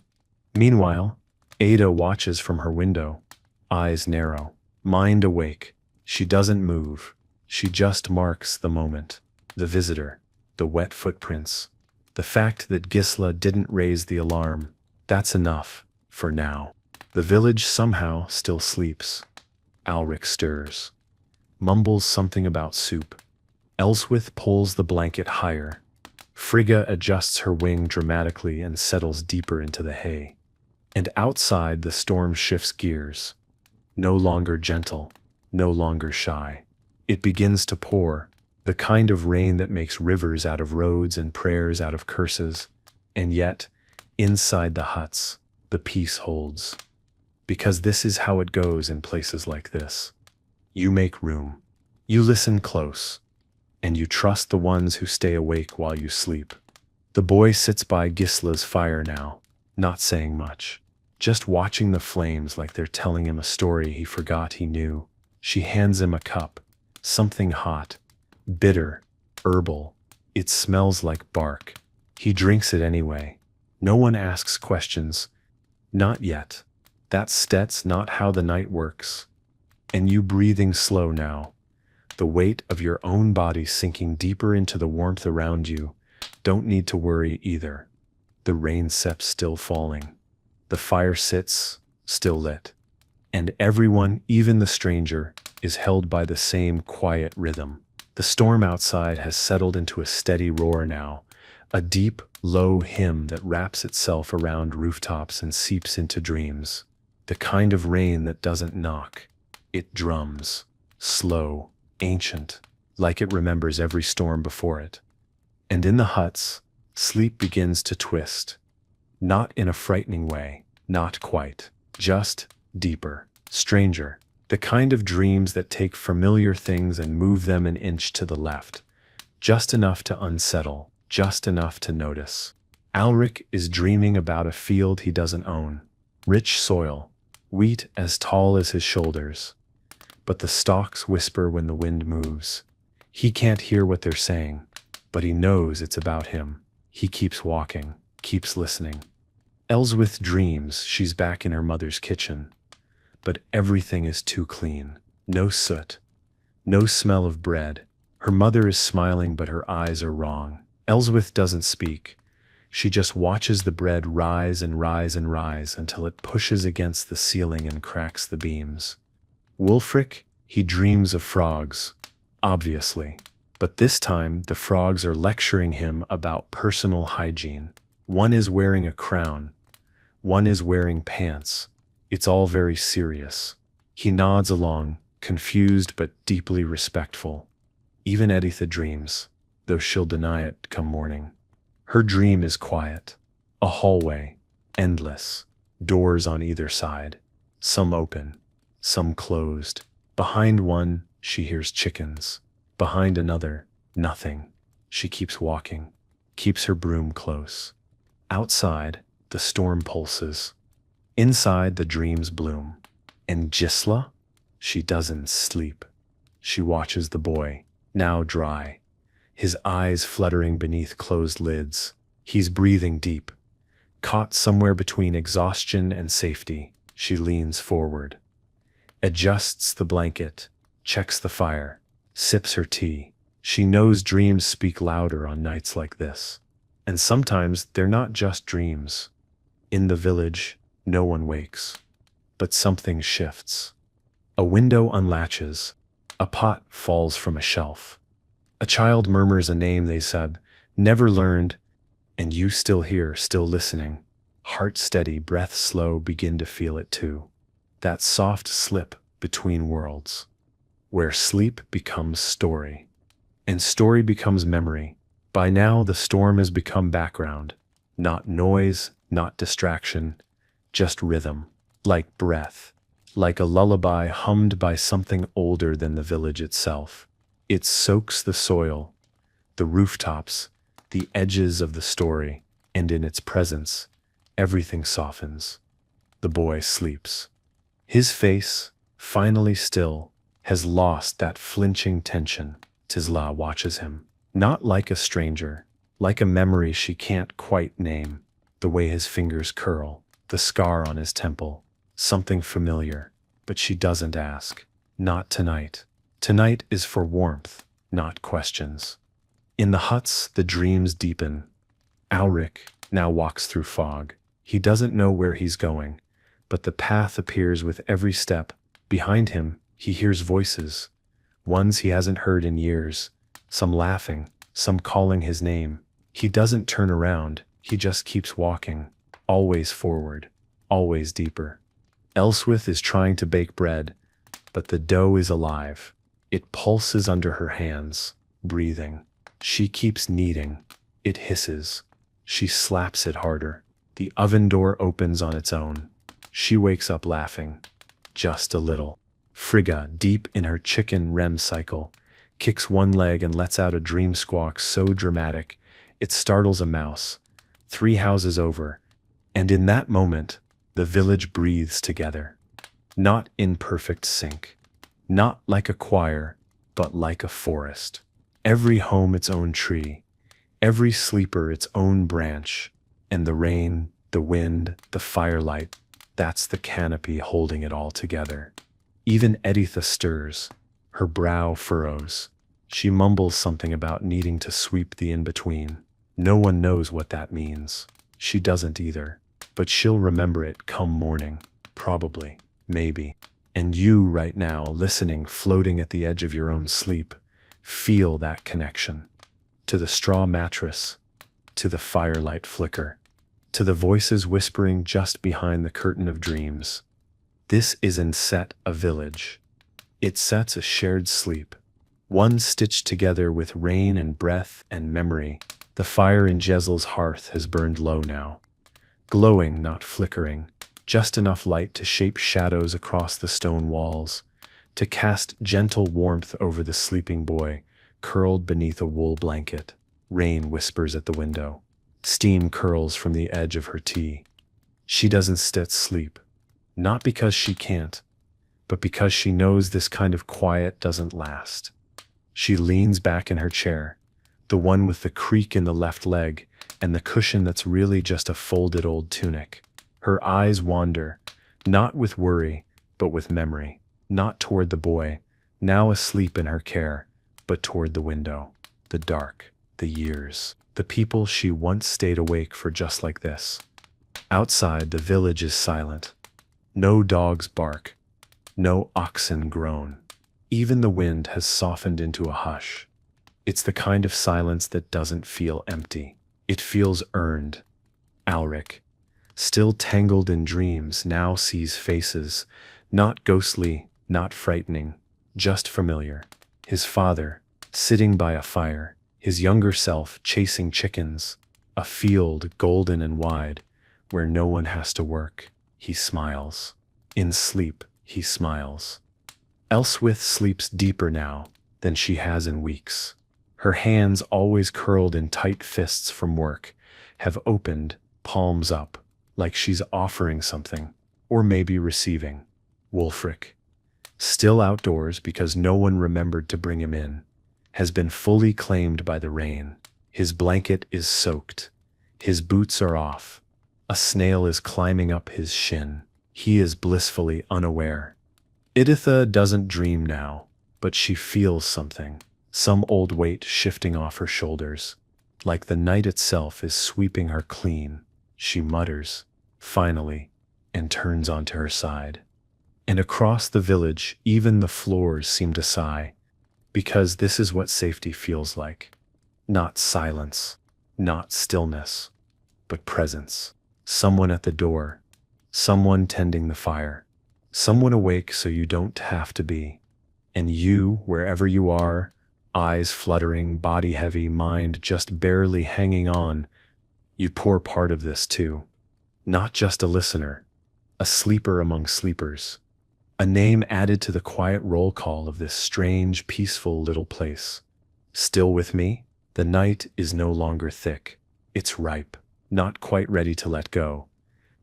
Meanwhile, Ada watches from her window, eyes narrow, mind awake. She doesn't move. She just marks the moment. The visitor, the wet footprints, the fact that Gisela didn't raise the alarm, that's enough, for now. The village somehow still sleeps. Alric stirs, mumbles something about soup. Elswith pulls the blanket higher. Frigga adjusts her wing dramatically and settles deeper into the hay. And outside the storm shifts gears. No longer gentle, no longer shy. It begins to pour, the kind of rain that makes rivers out of roads and prayers out of curses. And yet, inside the huts, the peace holds. Because this is how it goes in places like this. You make room. You listen close. And you trust the ones who stay awake while you sleep. The boy sits by Gisela's fire now, not saying much. Just watching the flames like they're telling him a story he forgot he knew. She hands him a cup. Something hot. Bitter. Herbal. It smells like bark. He drinks it anyway. No one asks questions. Not yet. That's not how the night works. And you breathing slow now. The weight of your own body sinking deeper into the warmth around you. Don't need to worry either. The rain sep's still falling. The fire sits, still lit. And everyone, even the stranger, is held by the same quiet rhythm. The storm outside has settled into a steady roar now, a deep, low hymn that wraps itself around rooftops and seeps into dreams. The kind of rain that doesn't knock. It drums, slow, ancient, like it remembers every storm before it. And in the huts, sleep begins to twist. Not in a frightening way, not quite. Just deeper, stranger, the kind of dreams that take familiar things and move them an inch to the left, just enough to unsettle, just enough to notice. Alric is dreaming about a field he doesn't own. Rich soil, wheat as tall as his shoulders. But the stalks whisper when the wind moves. He can't hear what they're saying, but he knows it's about him. He keeps walking, keeps listening. Elswith dreams she's back in her mother's kitchen, but everything is too clean. No soot, no smell of bread. Her mother is smiling, but her eyes are wrong. Elswith doesn't speak. She just watches the bread rise and rise and rise until it pushes against the ceiling and cracks the beams. Wulfric, he dreams of frogs, obviously, but this time the frogs are lecturing him about personal hygiene. One is wearing a crown, one is wearing pants. It's all very serious. He nods along, confused but deeply respectful. Even Editha dreams, though she'll deny it come morning. Her dream is quiet. A hallway, endless, doors on either side, some open, some closed. Behind one, she hears chickens. Behind another, nothing. She keeps walking, keeps her broom close. Outside, the storm pulses. Inside, the dreams bloom. And Gisla? She doesn't sleep. She watches the boy, now dry, his eyes fluttering beneath closed lids. He's breathing deep. Caught somewhere between exhaustion and safety, she leans forward, adjusts the blanket, checks the fire, sips her tea. She knows dreams speak louder on nights like this. And sometimes they're not just dreams. In the village, no one wakes. But something shifts. A window unlatches. A pot falls from a shelf. A child murmurs a name they said, never learned, and you still hear, still listening. Heart steady, breath slow, begin to feel it too. That soft slip between worlds, where sleep becomes story, and story becomes memory. By now the storm has become background, not noise, not distraction, just rhythm, like breath, like a lullaby hummed by something older than the village itself. It soaks the soil, the rooftops, the edges of the story, and in its presence, everything softens. The boy sleeps. His face, finally still, has lost that flinching tension. Tisla watches him, not like a stranger, like a memory she can't quite name. The way his fingers curl, the scar on his temple, something familiar, but she doesn't ask. Not tonight. Tonight is for warmth, not questions. In the huts, the dreams deepen. Alric now walks through fog. He doesn't know where he's going, but the path appears with every step. Behind him, he hears voices, ones he hasn't heard in years, some laughing, some calling his name. He doesn't turn around, he just keeps walking, always forward, always deeper. Elswith is trying to bake bread, but the dough is alive. It pulses under her hands, breathing. She keeps kneading. It hisses. She slaps it harder. The oven door opens on its own. She wakes up laughing. Just a little. Frigga, deep in her chicken REM cycle, kicks one leg and lets out a dream squawk so dramatic, it startles a mouse, 3 houses over, and in that moment, the village breathes together. Not in perfect sync. Not like a choir, but like a forest. Every home its own tree, every sleeper its own branch, and the rain, the wind, the firelight, that's the canopy holding it all together. Even Editha stirs, her brow furrows. She mumbles something about needing to sweep the in-between. No one knows what that means. She doesn't either, but she'll remember it come morning, probably, maybe. And you right now, listening, floating at the edge of your own sleep, feel that connection. To the straw mattress, to the firelight flicker, to the voices whispering just behind the curtain of dreams. This isn't set a village. It sets a shared sleep, one stitched together with rain and breath and memory. The fire in Jezel's hearth has burned low now, glowing, not flickering, just enough light to shape shadows across the stone walls, to cast gentle warmth over the sleeping boy, curled beneath a wool blanket. Rain whispers at the window. Steam curls from the edge of her tea. She doesn't sit sleep, not because she can't, but because she knows this kind of quiet doesn't last. She leans back in her chair, the one with the creak in the left leg and the cushion that's really just a folded old tunic. Her eyes wander, not with worry, but with memory, not toward the boy, now asleep in her care, but toward the window, the dark, the years, the people she once stayed awake for just like this. Outside, the village is silent. No dogs bark, no oxen groan. Even the wind has softened into a hush. It's the kind of silence that doesn't feel empty. It feels earned. Alric, still tangled in dreams, now sees faces, not ghostly, not frightening, just familiar. His father, sitting by a fire, his younger self chasing chickens, a field golden and wide, where no one has to work. He smiles. In sleep, he smiles. Elswith sleeps deeper now than she has in weeks. Her hands, always curled in tight fists from work, have opened, palms up, like she's offering something, or maybe receiving. Wulfric, still outdoors because no one remembered to bring him in, has been fully claimed by the rain. His blanket is soaked. His boots are off. A snail is climbing up his shin. He is blissfully unaware. Editha doesn't dream now, but she feels something, some old weight shifting off her shoulders. Like the night itself is sweeping her clean. She mutters, finally, and turns onto her side. And across the village, even the floors seem to sigh, because this is what safety feels like. Not silence, not stillness, but presence. Someone at the door, someone tending the fire, someone awake so you don't have to be. And you, wherever you are, eyes fluttering, body heavy, mind just barely hanging on, you pour part of this too. Not just a listener, a sleeper among sleepers. A name added to the quiet roll call of this strange, peaceful little place. Still with me? The night is no longer thick. It's ripe, not quite ready to let go,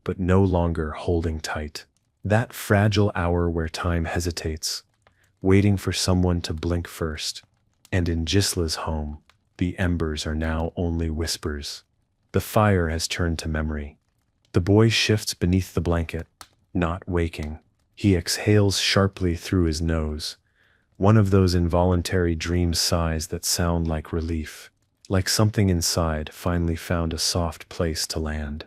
but no longer holding tight. That fragile hour where time hesitates, waiting for someone to blink first. And in Gisla's home, the embers are now only whispers. The fire has turned to memory. The boy shifts beneath the blanket, not waking. He exhales sharply through his nose, one of those involuntary dream sighs that sound like relief, like something inside finally found a soft place to land.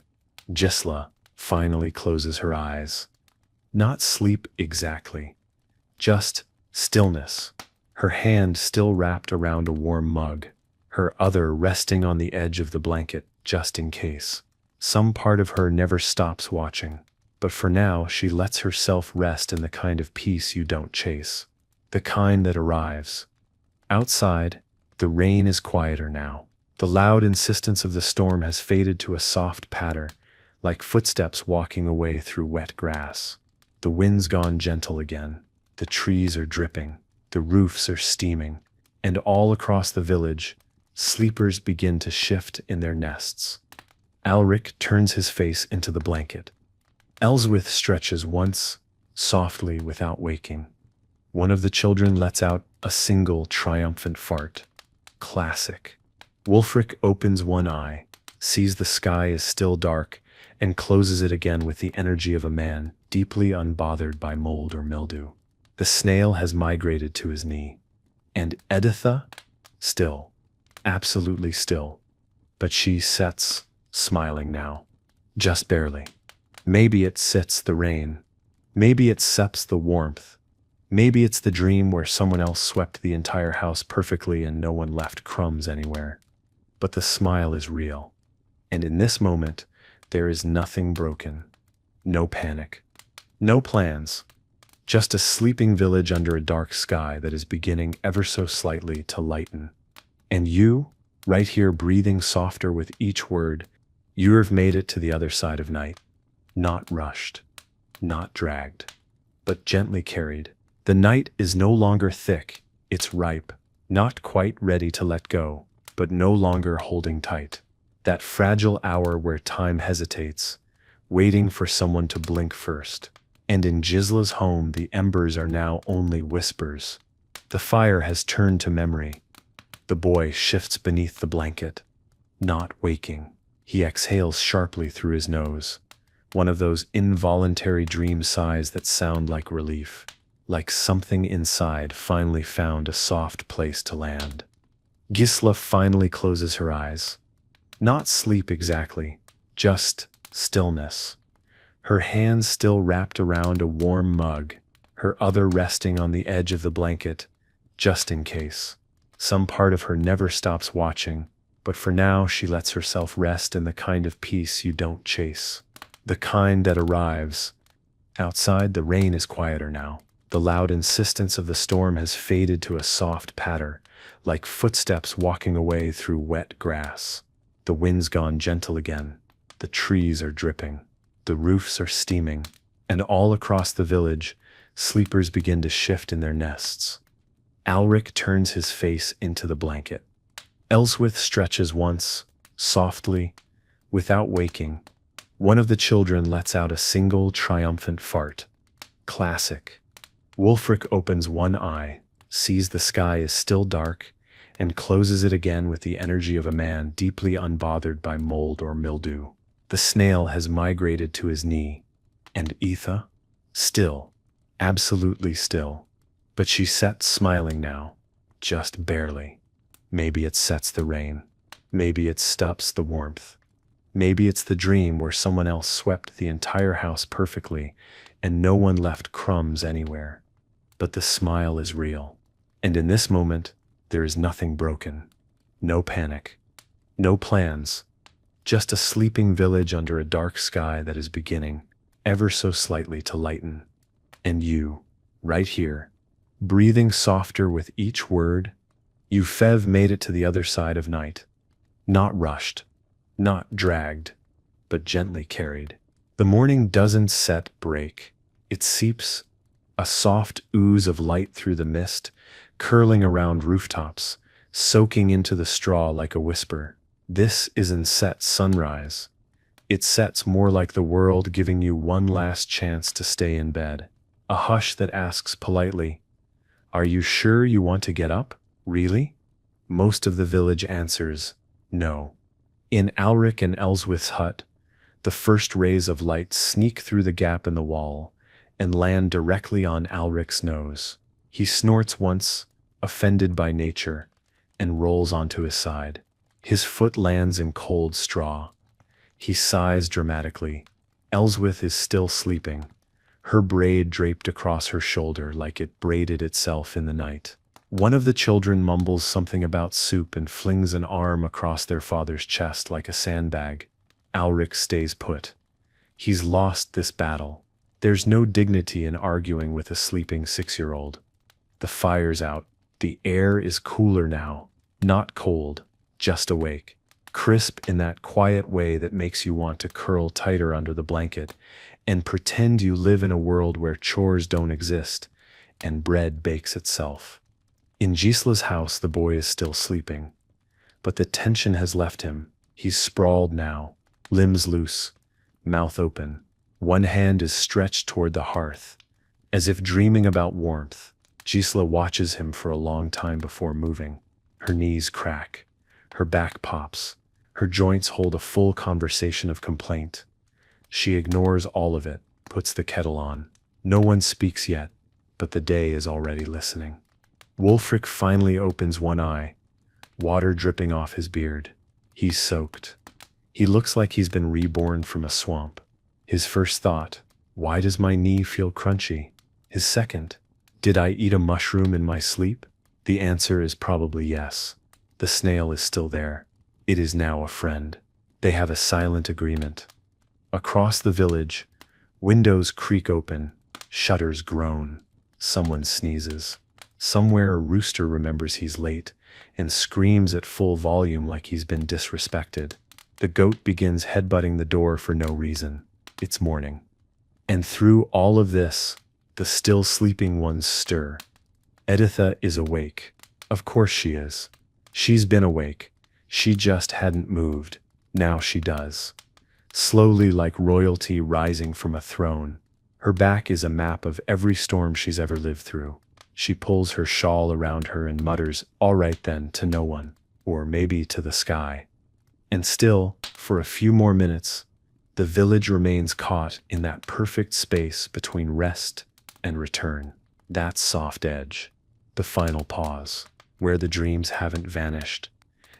Gisla finally closes her eyes. Not sleep exactly, just stillness. Her hand still wrapped around a warm mug, her other resting on the edge of the blanket just in case. Some part of her never stops watching. But for now, she lets herself rest in the kind of peace you don't chase, the kind that arrives. Outside, the rain is quieter now. The loud insistence of the storm has faded to a soft patter, like footsteps walking away through wet grass. The wind's gone gentle again. The trees are dripping. The roofs are steaming. And all across the village, sleepers begin to shift in their nests. Alric turns his face into the blanket. Elswith stretches once, softly without waking. One of the children lets out a single triumphant fart. Classic. Wulfric opens one eye, sees the sky is still dark, and closes it again with the energy of a man deeply unbothered by mold or mildew. The snail has migrated to his knee. And Editha? Still. Absolutely still. But she sits, smiling now. Just barely. Maybe it sits the rain. Maybe it seps the warmth. Maybe it's the dream where someone else swept the entire house perfectly and no one left crumbs anywhere. But the smile is real. And in this moment, there is nothing broken. No panic. No plans. Just a sleeping village under a dark sky that is beginning ever so slightly to lighten. And you, right here breathing softer with each word, you have made it to the other side of night. Not rushed. not dragged, but gently carried. The night is no longer thick, it's ripe, not quite ready to let go, but no longer holding tight. That fragile hour where time hesitates, waiting for someone to blink first. And in Gisla's home, the embers are now only whispers. The fire has turned to memory. The boy shifts beneath the blanket, not waking. He exhales sharply through his nose, one of those involuntary dream sighs that sound like relief, like something inside finally found a soft place to land. Gisla finally closes her eyes. Not sleep exactly, just stillness. Her hands still wrapped around a warm mug, her other resting on the edge of the blanket, just in case. Some part of her never stops watching, but for now she lets herself rest in the kind of peace you don't chase. The kind that arrives. Outside, the rain is quieter now. The loud insistence of the storm has faded to a soft patter, like footsteps walking away through wet grass. The wind's gone gentle again. The trees are dripping. The roofs are steaming. And all across the village, sleepers begin to shift in their nests. Alric turns his face into the blanket. Elswith stretches once, softly, without waking. One of the children lets out a single triumphant fart. Classic. Wulfric opens one eye, sees the sky is still dark, and closes it again with the energy of a man deeply unbothered by mold or mildew. The snail has migrated to his knee. And Etha? Still. Absolutely still. But she sets smiling now. Just barely. Maybe it sets the rain. Maybe it stops the warmth. Maybe it's the dream where someone else swept the entire house perfectly and no one left crumbs anywhere. But the smile is real. And in this moment, there is nothing broken. No panic. No plans. Just a sleeping village under a dark sky that is beginning, ever so slightly, to lighten. And you, right here, breathing softer with each word, you Fev made it to the other side of night. Not rushed, not dragged, but gently carried. The morning doesn't break. It seeps, a soft ooze of light through the mist, curling around rooftops, soaking into the straw like a whisper. This isn't set sunrise. It sets more like the world giving you one last chance to stay in bed. A hush that asks politely, "Are you sure you want to get up? Really?" Most of the village answers, no. In Alric and Elswith's hut, the first rays of light sneak through the gap in the wall and land directly on Alric's nose. He snorts once, offended by nature, and rolls onto his side. His foot lands in cold straw. He sighs dramatically. Elswith is still sleeping, her braid draped across her shoulder like it braided itself in the night. One of the children mumbles something about soup and flings an arm across their father's chest like a sandbag. Alric stays put. He's lost this battle. There's no dignity in arguing with a sleeping 6-year-old. The fire's out. The air is cooler now. Not cold, just awake. Crisp in that quiet way that makes you want to curl tighter under the blanket and pretend you live in a world where chores don't exist and bread bakes itself. In Gisla's house, the boy is still sleeping, but the tension has left him. He's sprawled now, limbs loose, mouth open. One hand is stretched toward the hearth, as if dreaming about warmth. Gisla watches him for a long time before moving. Her knees crack, her back pops, her joints hold a full conversation of complaint. She ignores all of it, puts the kettle on. No one speaks yet, but the day is already listening. Wulfric finally opens one eye, water dripping off his beard. He's soaked. He looks like he's been reborn from a swamp. His first thought, why does my knee feel crunchy? His second, did I eat a mushroom in my sleep? The answer is probably yes. The snail is still there. It is now a friend. They have a silent agreement. Across the village, windows creak open, shutters groan. Someone sneezes. Somewhere a rooster remembers he's late and screams at full volume like he's been disrespected. The goat begins headbutting the door for no reason. It's morning. And through all of this, the still sleeping ones stir. Editha is awake. Of course she is. She's been awake. She just hadn't moved. Now she does. Slowly, like royalty rising from a throne. Her back is a map of every storm she's ever lived through. She pulls her shawl around her and mutters, "All right then," to no one, or maybe to the sky. And still, for a few more minutes, the village remains caught in that perfect space between rest and return. That soft edge, the final pause, where the dreams haven't vanished,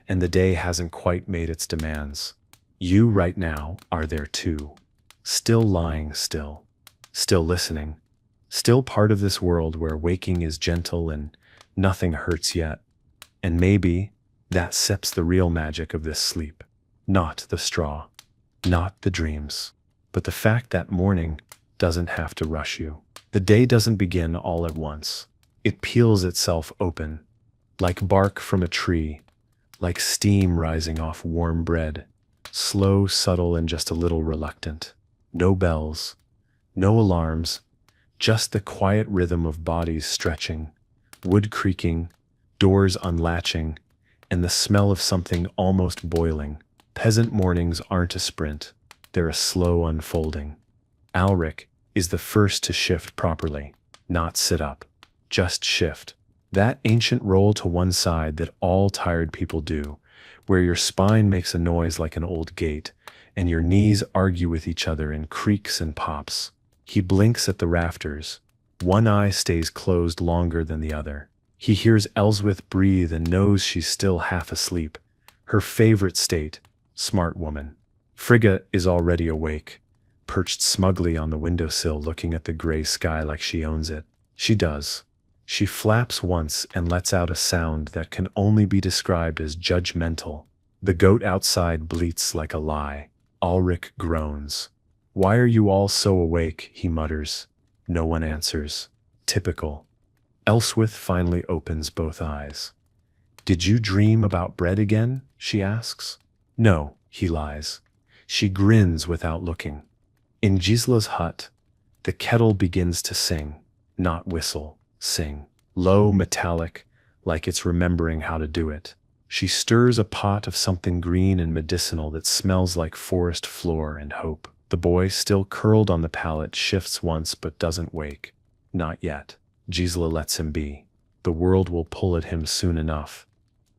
and the day hasn't quite made its demands. You right now are there too, still lying still, still listening, still part of this world where waking is gentle and nothing hurts yet. And maybe that sips the real magic of this sleep. Not the straw, not the dreams, but the fact that morning doesn't have to rush you. The day doesn't begin all at once. It peels itself open, like bark from a tree, like steam rising off warm bread, slow, subtle, and just a little reluctant. No bells, no alarms, just the quiet rhythm of bodies stretching, wood creaking, doors unlatching, and the smell of something almost boiling. Peasant mornings aren't a sprint, they're a slow unfolding. Alric is the first to shift properly, not sit up, just shift. That ancient roll to one side that all tired people do, where your spine makes a noise like an old gate, and your knees argue with each other in creaks and pops. He blinks at the rafters. One eye stays closed longer than the other. He hears Elswith breathe and knows she's still half asleep. Her favorite state, smart woman. Frigga is already awake, perched smugly on the windowsill looking at the gray sky like she owns it. She does. She flaps once and lets out a sound that can only be described as judgmental. The goat outside bleats like a lie. Ulrich groans. "Why are you all so awake?" he mutters. No one answers. Typical. Elswith finally opens both eyes. "Did you dream about bread again?" she asks. "No," he lies. She grins without looking. In Gisla's hut, the kettle begins to sing, not whistle, sing. Low, metallic, like it's remembering how to do it. She stirs a pot of something green and medicinal that smells like forest floor and hope. The boy, still curled on the pallet, shifts once but doesn't wake. Not yet. Gisela lets him be. The world will pull at him soon enough.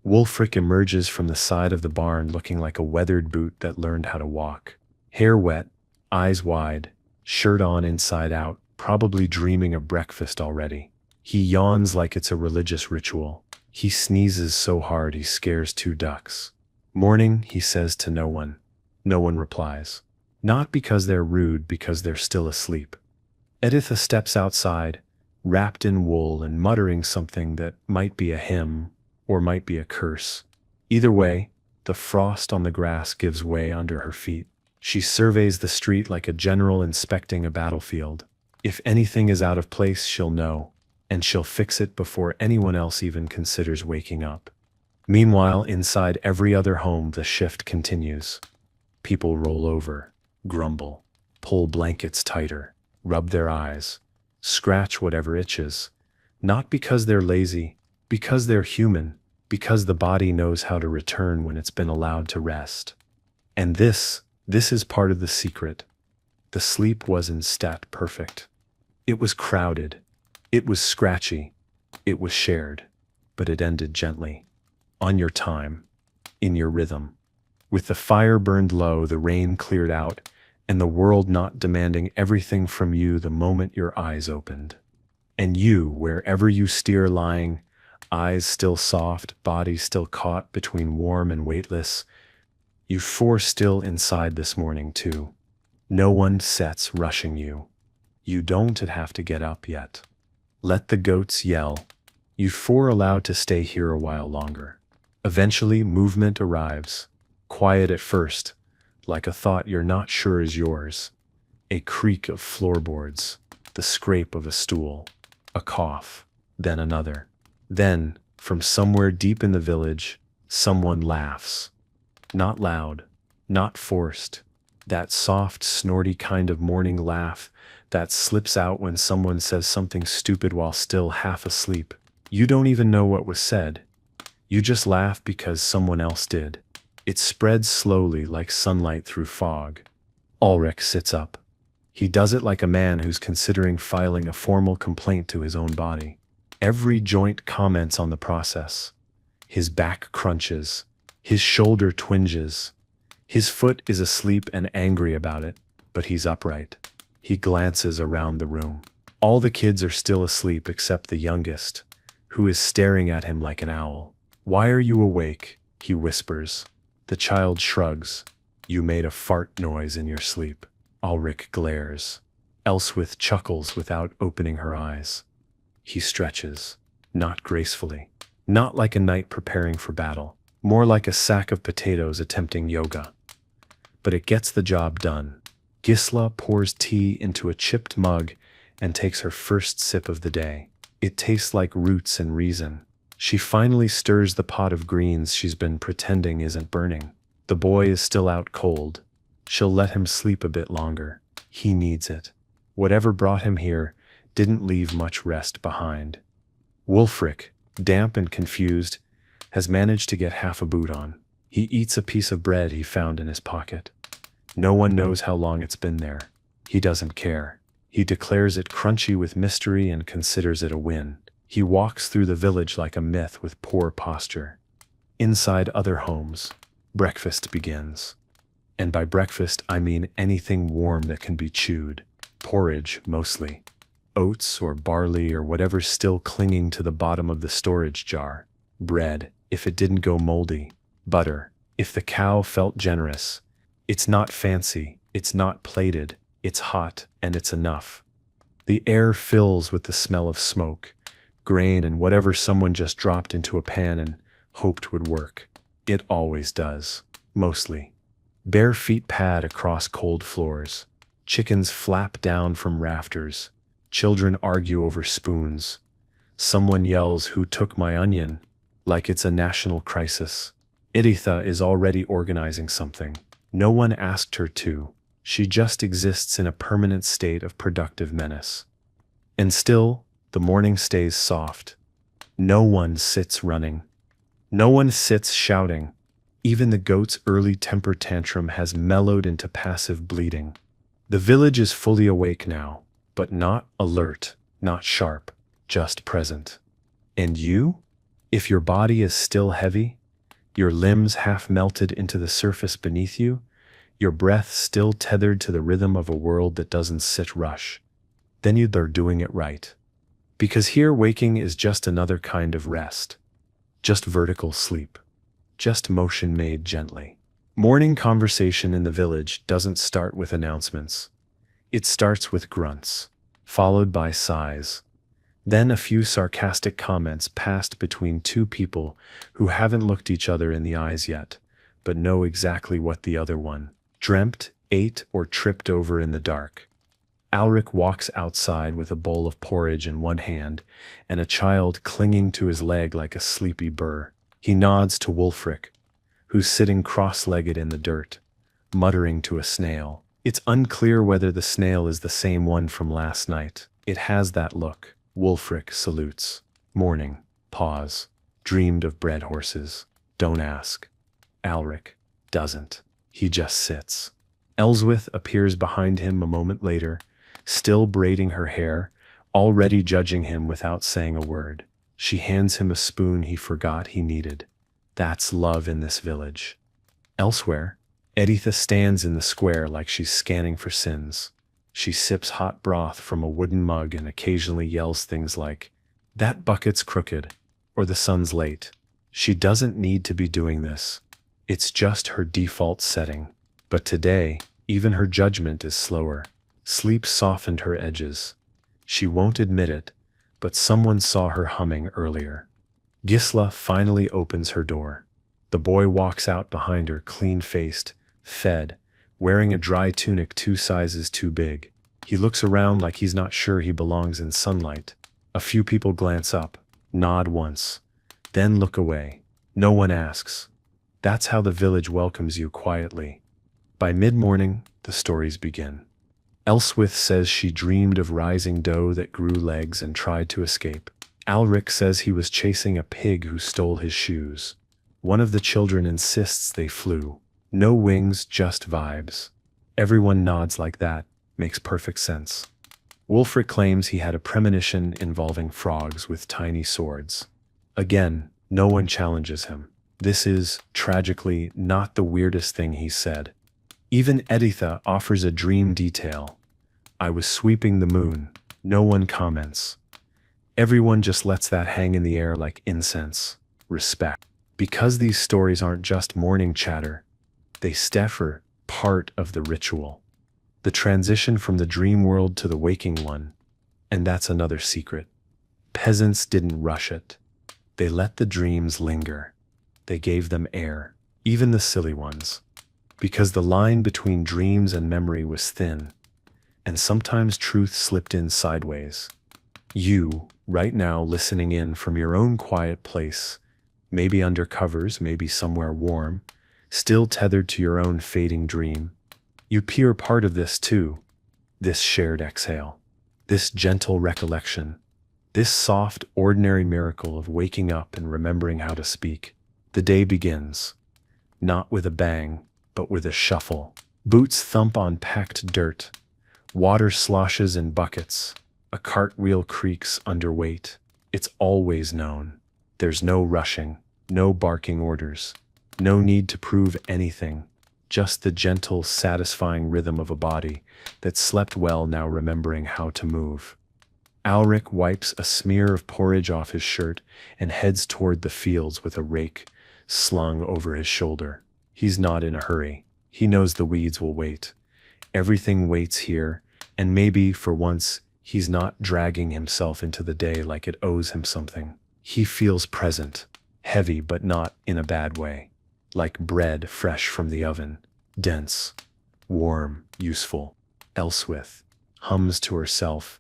Wulfric emerges from the side of the barn looking like a weathered boot that learned how to walk. Hair wet, eyes wide, shirt on inside out, probably dreaming of breakfast already. He yawns like it's a religious ritual. He sneezes so hard he scares 2 ducks. "Morning," he says to no one. No one replies. Not because they're rude, because they're still asleep. Editha steps outside, wrapped in wool and muttering something that might be a hymn or might be a curse. Either way, the frost on the grass gives way under her feet. She surveys the street like a general inspecting a battlefield. If anything is out of place, she'll know, and she'll fix it before anyone else even considers waking up. Meanwhile, inside every other home, the shift continues. People roll over, grumble, pull blankets tighter, rub their eyes, scratch whatever itches. Not because they're lazy, because they're human, because the body knows how to return when it's been allowed to rest. And this is part of the secret. The sleep was instead perfect. It was crowded. It was scratchy. It was shared. But it ended gently. On your time. In your rhythm. With the fire burned low, the rain cleared out, and the world not demanding everything from you the moment your eyes opened. And you, wherever you steer lying, eyes still soft, body still caught between warm and weightless, you 4 still inside this morning too. No one sets rushing you. You don't have to get up yet. Let the goats yell. You 4 allowed to stay here a while longer. Eventually movement arrives. Quiet at first, like a thought you're not sure is yours. A creak of floorboards, the scrape of a stool, a cough, then another. Then, from somewhere deep in the village, someone laughs. Not loud, not forced, That soft, snorty kind of morning laugh that slips out when someone says something stupid while still half asleep. You don't even know what was said. You just laugh because someone else did. It spreads slowly like sunlight through fog. Ulrich sits up. He does it like a man who's considering filing a formal complaint to his own body. Every joint comments on the process. His back crunches. His shoulder twinges. His foot is asleep and angry about it, but he's upright. He glances around the room. All the kids are still asleep except the youngest, who is staring at him like an owl. "Why are you awake?" he whispers. The child shrugs. "You made a fart noise in your sleep." Ulrich glares. Elswith chuckles without opening her eyes. He stretches, not gracefully, not like a knight preparing for battle, more like a sack of potatoes attempting yoga. But it gets the job done. Gisela pours tea into a chipped mug and takes her first sip of the day. It tastes like roots and reason. She finally stirs the pot of greens she's been pretending isn't burning. The boy is still out cold. She'll let him sleep a bit longer. He needs it. Whatever brought him here didn't leave much rest behind. Wulfric, damp and confused, has managed to get half a boot on. He eats a piece of bread he found in his pocket. No one knows how long it's been there. He doesn't care. He declares it crunchy with mystery and considers it a win. He walks through the village like a myth with poor posture. Inside other homes, breakfast begins. And by breakfast, I mean anything warm that can be chewed. Porridge, mostly. Oats or barley or whatever's still clinging to the bottom of the storage jar. Bread, if it didn't go moldy. Butter, if the cow felt generous. It's not fancy, it's not plated, it's hot, and it's enough. The air fills with the smell of smoke, grain, and whatever someone just dropped into a pan and hoped would work. It always does. Mostly. Bare feet pad across cold floors. Chickens flap down from rafters. Children argue over spoons. Someone yells, "Who took my onion?" like it's a national crisis. Editha is already organizing something. No one asked her to. She just exists in a permanent state of productive menace. And still, the morning stays soft. No one sits running. No one sits shouting. Even the goat's early temper tantrum has mellowed into passive bleating. The village is fully awake now, but not alert, not sharp, just present. And you? If your body is still heavy, your limbs half melted into the surface beneath you, your breath still tethered to the rhythm of a world that doesn't sit rush, then you're doing it right. Because here waking is just another kind of rest. Just vertical sleep. Just motion made gently. Morning conversation in the village doesn't start with announcements. It starts with grunts, followed by sighs. Then a few sarcastic comments passed between two people who haven't looked each other in the eyes yet, but know exactly what the other one dreamt, ate, or tripped over in the dark. Ulrich walks outside with a bowl of porridge in one hand and a child clinging to his leg like a sleepy burr. He nods to Wulfric, who's sitting cross-legged in the dirt, muttering to a snail. It's unclear whether the snail is the same one from last night. It has that look. Wulfric salutes. Morning. Pause. Dreamed of bread horses. Don't ask. Ulrich doesn't. He just sits. Elswith appears behind him a moment later, still braiding her hair, already judging him without saying a word. She hands him a spoon he forgot he needed. That's love in this village. Elsewhere, Editha stands in the square like she's scanning for sins. She sips hot broth from a wooden mug and occasionally yells things like, "That bucket's crooked," or "The sun's late." She doesn't need to be doing this. It's just her default setting. But today, even her judgment is slower. Sleep softened her edges. She won't admit it, but someone saw her humming earlier. Gisela finally opens her door. The boy walks out behind her, clean-faced, fed, wearing a dry tunic 2 sizes too big. He looks around like he's not sure he belongs in sunlight. A few people glance up, nod once, then look away. No one asks. That's how the village welcomes you quietly. By mid-morning, the stories begin. Elswith says she dreamed of rising doe that grew legs and tried to escape. Alric says he was chasing a pig who stole his shoes. One of the children insists they flew. No wings, just vibes. Everyone nods like that. Makes perfect sense. Wulfric claims he had a premonition involving frogs with tiny swords. Again, no one challenges him. This is, tragically, not the weirdest thing he said. Even Editha offers a dream detail. I was sweeping the moon. No one comments. Everyone just lets that hang in the air like incense. Respect. Because these stories aren't just morning chatter, they staffer part of the ritual. The transition from the dream world to the waking one. And that's another secret. Peasants didn't rush it. They let the dreams linger. They gave them air, even the silly ones. Because the line between dreams and memory was thin, and sometimes truth slipped in sideways. You, right now listening in from your own quiet place, maybe under covers, maybe somewhere warm, still tethered to your own fading dream, you peer part of this too, this shared exhale, this gentle recollection, this soft, ordinary miracle of waking up and remembering how to speak. The day begins, not with a bang, but with a shuffle. Boots thump on packed dirt. Water sloshes in buckets. A cartwheel creaks under weight. It's always known. There's no rushing, no barking orders, no need to prove anything. Just the gentle, satisfying rhythm of a body that slept well now remembering how to move. Alric wipes a smear of porridge off his shirt and heads toward the fields with a rake slung over his shoulder. He's not in a hurry. He knows the weeds will wait. Everything waits here, and maybe, for once, he's not dragging himself into the day like it owes him something. He feels present, heavy but not in a bad way. Like bread fresh from the oven, dense, warm, useful. Elswith hums to herself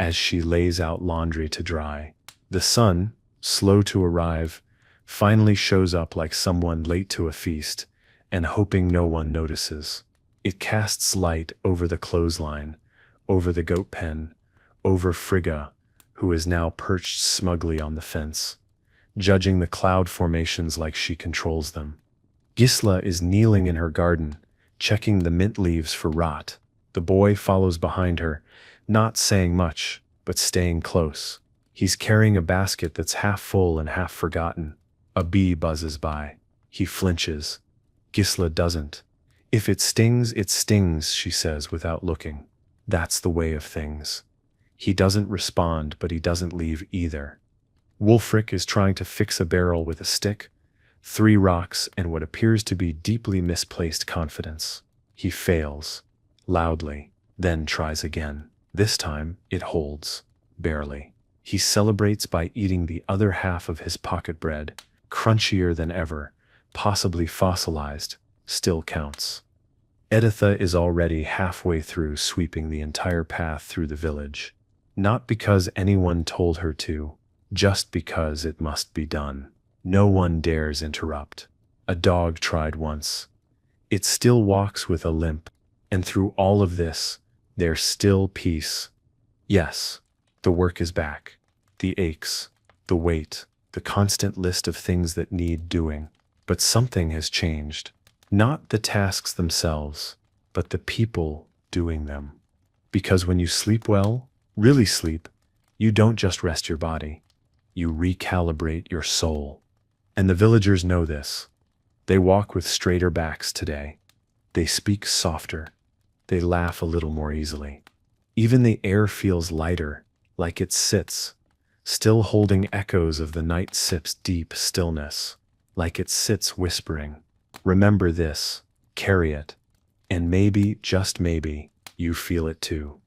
as she lays out laundry to dry. The sun, slow to arrive, finally shows up like someone late to a feast and hoping no one notices. It casts light over the clothesline, over the goat pen, over Frigga, who is now perched smugly on the fence, judging the cloud formations like she controls them. Gisla is kneeling in her garden, checking the mint leaves for rot. The boy follows behind her, not saying much, but staying close. He's carrying a basket that's half full and half forgotten. A bee buzzes by. He flinches. Gisla doesn't. If it stings, she says without looking. That's the way of things. He doesn't respond, but he doesn't leave either. Wulfric is trying to fix a barrel with a stick, 3 rocks, and what appears to be deeply misplaced confidence. He fails, loudly, then tries again. This time, it holds, barely. He celebrates by eating the other half of his pocket bread, crunchier than ever, possibly fossilized, still counts. Editha is already halfway through sweeping the entire path through the village. Not because anyone told her to, just because it must be done. No one dares interrupt. A dog tried once. It still walks with a limp, and through all of this, there's still peace. Yes, the work is back. The aches, the weight, the constant list of things that need doing. But something has changed. Not the tasks themselves, but the people doing them. Because when you sleep well, really sleep, you don't just rest your body. You recalibrate your soul. And the villagers know this. They walk with straighter backs today. They speak softer. They laugh a little more easily. Even the air feels lighter, like it sits, still holding echoes of the night sip's deep stillness, like it sits whispering, remember this, carry it, and maybe, just maybe, you feel it too.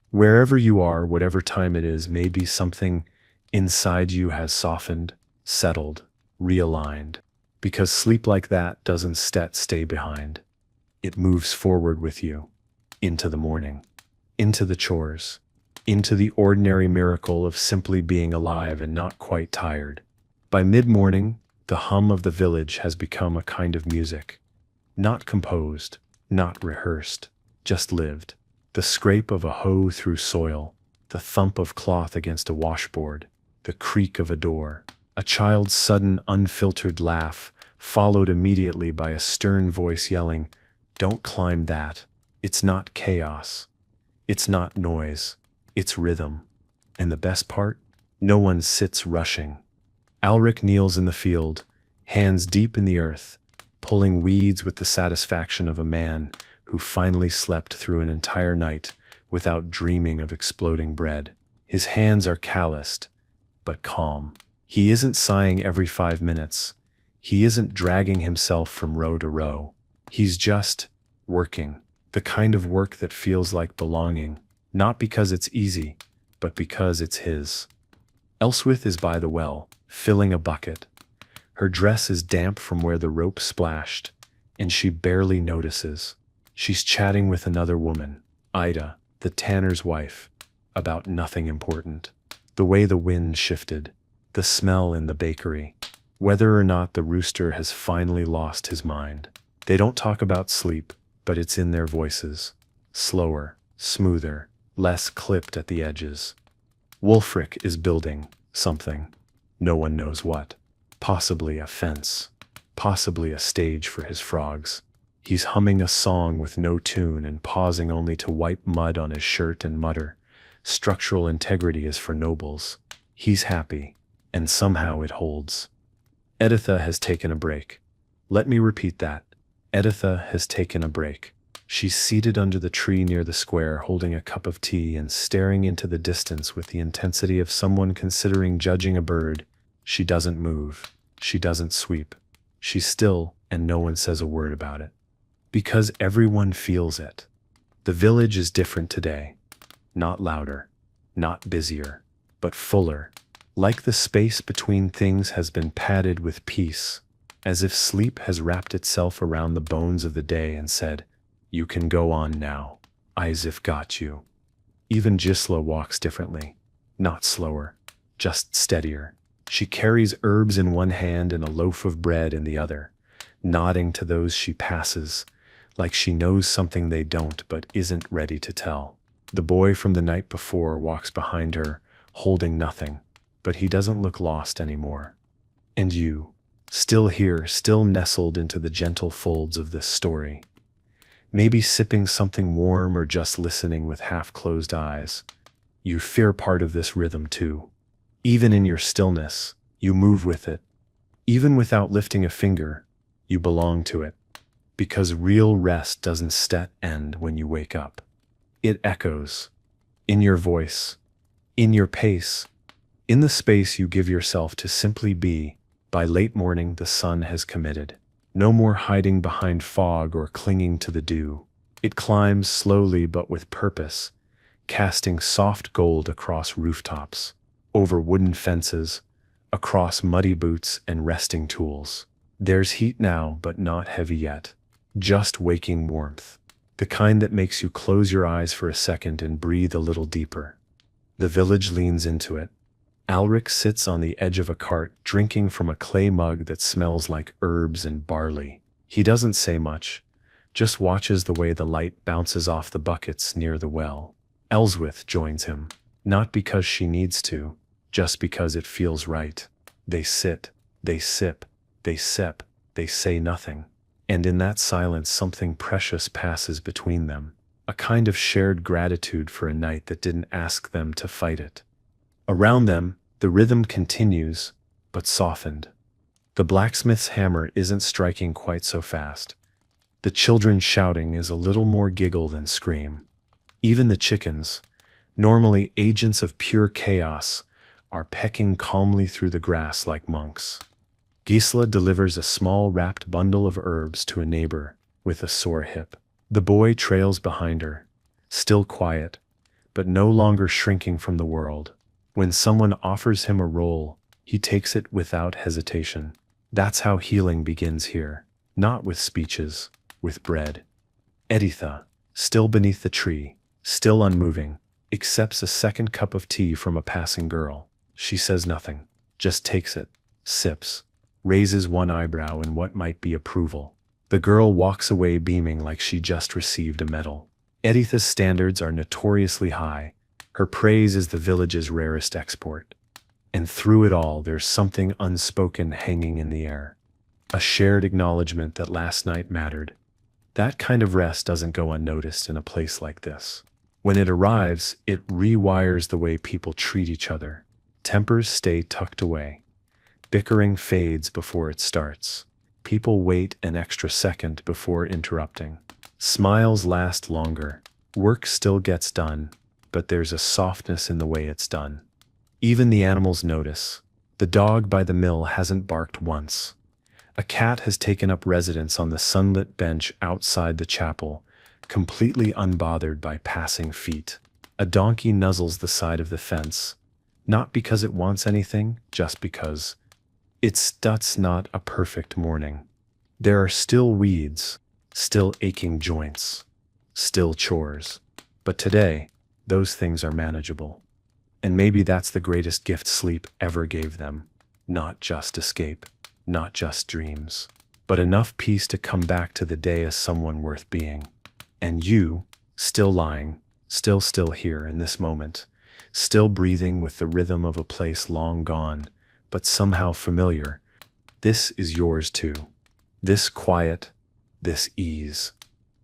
Wherever you are, whatever time it is, maybe something inside you has softened, settled, realigned, because sleep like that doesn't stay behind. It moves forward with you, into the morning, into the chores, into the ordinary miracle of simply being alive and not quite tired. By mid-morning, the hum of the village has become a kind of music, not composed, not rehearsed, just lived. The scrape of a hoe through soil, the thump of cloth against a washboard, the creak of a door, a child's sudden unfiltered laugh, followed immediately by a stern voice yelling, "Don't climb that. It's not chaos. It's not noise. It's rhythm." And the best part? No one sits rushing. Alric kneels in the field, hands deep in the earth, pulling weeds with the satisfaction of a man who finally slept through an entire night without dreaming of exploding bread. His hands are calloused, but calm. He isn't sighing every 5 minutes. He isn't dragging himself from row to row. He's just working, the kind of work that feels like belonging, not because it's easy, but because it's his. Elswith is by the well, filling a bucket. Her dress is damp from where the rope splashed, and she barely notices. She's chatting with another woman, Ida, the tanner's wife, about nothing important. The way the wind shifted, the smell in the bakery, whether or not the rooster has finally lost his mind. They don't talk about sleep, but it's in their voices. Slower, smoother, less clipped at the edges. Wulfric is building something. No one knows what. Possibly a fence. Possibly a stage for his frogs. He's humming a song with no tune and pausing only to wipe mud on his shirt and mutter, "Structural integrity is for nobles." He's happy, and somehow it holds. Editha has taken a break. Let me repeat that. Editha has taken a break. She's seated under the tree near the square, holding a cup of tea and staring into the distance with the intensity of someone considering judging a bird. She doesn't move. She doesn't sweep. She's still, and no one says a word about it. Because everyone feels it. The village is different today. Not louder, not busier, but fuller. Like the space between things has been padded with peace, as if sleep has wrapped itself around the bones of the day and said, "You can go on now. Isif got you." Even Gisla walks differently. Not slower, just steadier. She carries herbs in one hand and a loaf of bread in the other, nodding to those she passes, like she knows something they don't but isn't ready to tell. The boy from the night before walks behind her, holding nothing, but he doesn't look lost anymore. And you, still here, still nestled into the gentle folds of this story. Maybe sipping something warm or just listening with half-closed eyes. You fear part of this rhythm too. Even in your stillness, you move with it. Even without lifting a finger, you belong to it. Because real rest doesn't end when you wake up. It echoes. In your voice. In your pace. In the space you give yourself to simply be. By late morning the sun has committed. No more hiding behind fog or clinging to the dew. It climbs slowly but with purpose, casting soft gold across rooftops, over wooden fences, across muddy boots and resting tools. There's heat now, but not heavy yet. Just waking warmth. The kind that makes you close your eyes for a second and breathe a little deeper. The village leans into it. Alric sits on the edge of a cart, drinking from a clay mug that smells like herbs and barley. He doesn't say much, just watches the way the light bounces off the buckets near the well. Elswith joins him, not because she needs to, just because it feels right. They sit, they sip, they sip, they say nothing. And in that silence something precious passes between them, a kind of shared gratitude for a night that didn't ask them to fight it. Around them, the rhythm continues, but softened. The blacksmith's hammer isn't striking quite so fast. The children shouting is a little more giggle than scream. Even the chickens, normally agents of pure chaos, are pecking calmly through the grass like monks. Gisla delivers a small wrapped bundle of herbs to a neighbor with a sore hip. The boy trails behind her, still quiet, but no longer shrinking from the world. When someone offers him a roll, he takes it without hesitation. That's how healing begins here, not with speeches, with bread. Editha, still beneath the tree, still unmoving, accepts a second cup of tea from a passing girl. She says nothing, just takes it, sips, raises one eyebrow in what might be approval. The girl walks away beaming like she just received a medal. Editha's standards are notoriously high. Her praise is the village's rarest export. And through it all, there's something unspoken hanging in the air. A shared acknowledgement that last night mattered. That kind of rest doesn't go unnoticed in a place like this. When it arrives, it rewires the way people treat each other. Tempers stay tucked away. Bickering fades before it starts. People wait an extra second before interrupting. Smiles last longer. Work still gets done, but there's a softness in the way it's done. Even the animals notice. The dog by the mill hasn't barked once. A cat has taken up residence on the sunlit bench outside the chapel, completely unbothered by passing feet. A donkey nuzzles the side of the fence, not because it wants anything, just because. That's not a perfect morning. There are still weeds, still aching joints, still chores. But today, those things are manageable. And maybe that's the greatest gift sleep ever gave them. Not just escape, not just dreams, but enough peace to come back to the day as someone worth being. And you, still lying, still here in this moment, still breathing with the rhythm of a place long gone, but somehow familiar, this is yours too. This quiet, this ease,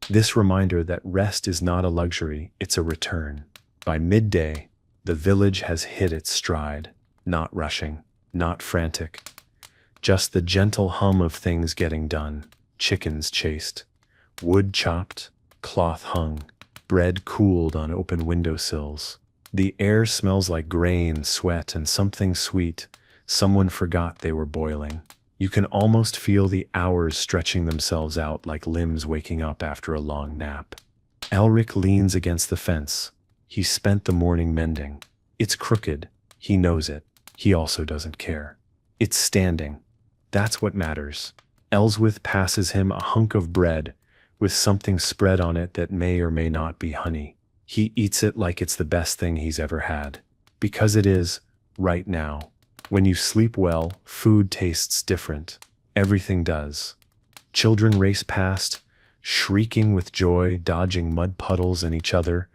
this reminder that rest is not a luxury, it's a return. By midday, the village has hit its stride, not rushing, not frantic, just the gentle hum of things getting done, chickens chased, wood chopped, cloth hung, bread cooled on open windowsills. The air smells like grain, sweat, and something sweet. Someone forgot they were boiling. You can almost feel the hours stretching themselves out like limbs waking up after a long nap. Elric leans against the fence. He spent the morning mending. It's crooked. He knows it. He also doesn't care. It's standing. That's what matters. Ellsworth passes him a hunk of bread with something spread on it that may or may not be honey. He eats it like it's the best thing he's ever had. Because it is, right now. When you sleep well, food tastes different. Everything does. Children race past, shrieking with joy, dodging mud puddles and each other,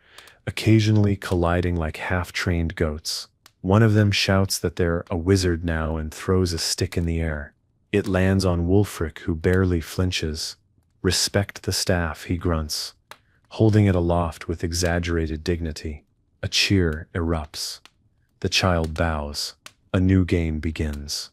occasionally colliding like half-trained goats. One of them shouts that they're a wizard now and throws a stick in the air. It lands on Wulfric, who barely flinches. "Respect the staff," he grunts, holding it aloft with exaggerated dignity. A cheer erupts. The child bows. A new game begins.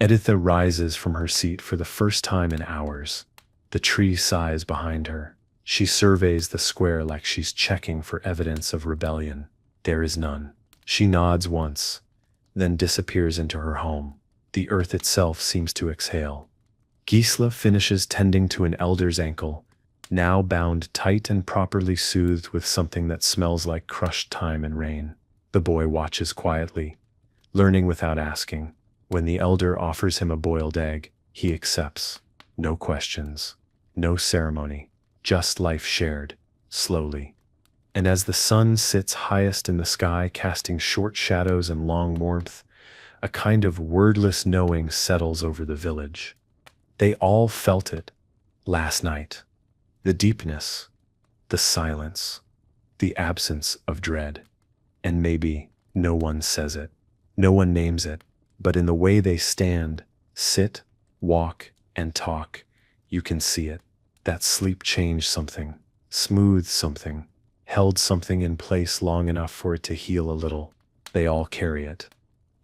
Editha rises from her seat for the first time in hours. The tree sighs behind her. She surveys the square like she's checking for evidence of rebellion. There is none. She nods once, then disappears into her home. The earth itself seems to exhale. Gisla finishes tending to an elder's ankle, now bound tight and properly soothed with something that smells like crushed thyme and rain. The boy watches quietly, learning without asking. When the elder offers him a boiled egg, he accepts. No questions, no ceremony, just life shared, slowly. And as the sun sits highest in the sky, casting short shadows and long warmth, a kind of wordless knowing settles over the village. They all felt it last night. The deepness, the silence, the absence of dread. And maybe no one says it, no one names it, but in the way they stand, sit, walk, and talk, you can see it. That sleep changed something, smoothed something, held something in place long enough for it to heal a little. They all carry it.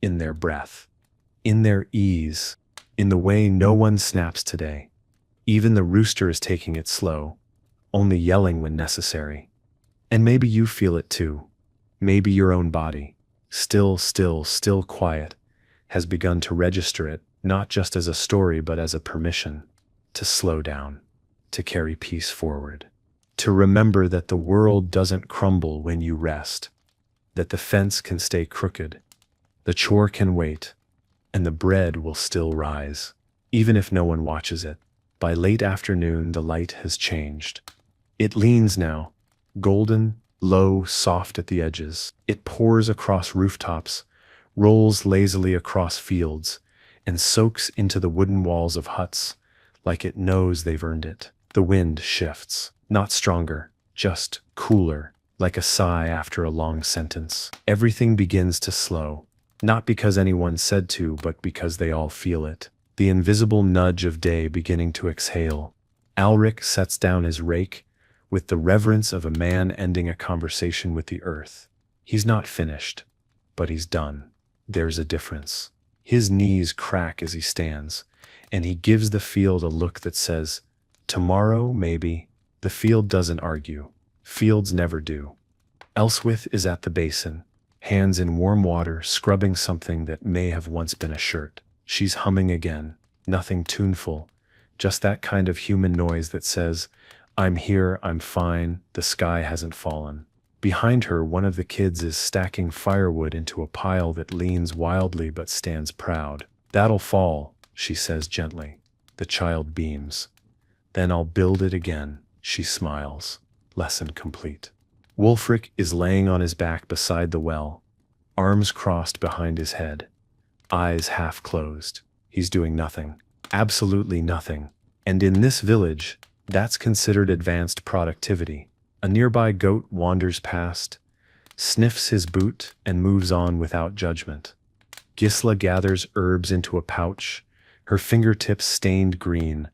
In their breath, in their ease, in the way no one snaps today. Even the rooster is taking it slow, only yelling when necessary. And maybe you feel it too. Maybe your own body, still quiet, has begun to register it, not just as a story but as a permission to slow down, to carry peace forward, to remember that the world doesn't crumble when you rest, that the fence can stay crooked, the chore can wait, and the bread will still rise, even if no one watches it. By late afternoon, the light has changed. It leans now, golden, low, soft at the edges. It pours across rooftops, rolls lazily across fields, and soaks into the wooden walls of huts, like it knows they've earned it. The wind shifts, not stronger, just cooler, like a sigh after a long sentence. Everything begins to slow, not because anyone said to, but because they all feel it. The invisible nudge of day beginning to exhale. Alric sets down his rake with the reverence of a man ending a conversation with the earth. He's not finished, but he's done. There's a difference. His knees crack as he stands, and he gives the field a look that says, "Tomorrow, maybe." The field doesn't argue. Fields never do. Elswith is at the basin, hands in warm water, scrubbing something that may have once been a shirt. She's humming again, nothing tuneful, just that kind of human noise that says, "I'm here, I'm fine, the sky hasn't fallen." Behind her, one of the kids is stacking firewood into a pile that leans wildly but stands proud. "That'll fall," she says gently. The child beams. "Then I'll build it again," she smiles. Lesson complete. Wulfric is laying on his back beside the well, arms crossed behind his head, eyes half closed. He's doing nothing. Absolutely nothing. And in this village, that's considered advanced productivity. A nearby goat wanders past, sniffs his boot, and moves on without judgment. Gisla gathers herbs into a pouch, her fingertips stained green,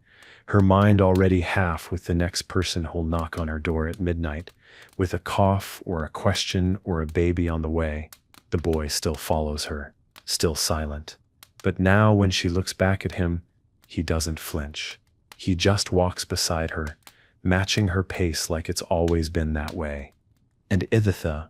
her mind already half with the next person who'll knock on her door at midnight, with a cough or a question or a baby on the way. The boy still follows her, still silent. But now when she looks back at him, he doesn't flinch. He just walks beside her, matching her pace like it's always been that way. And Iditha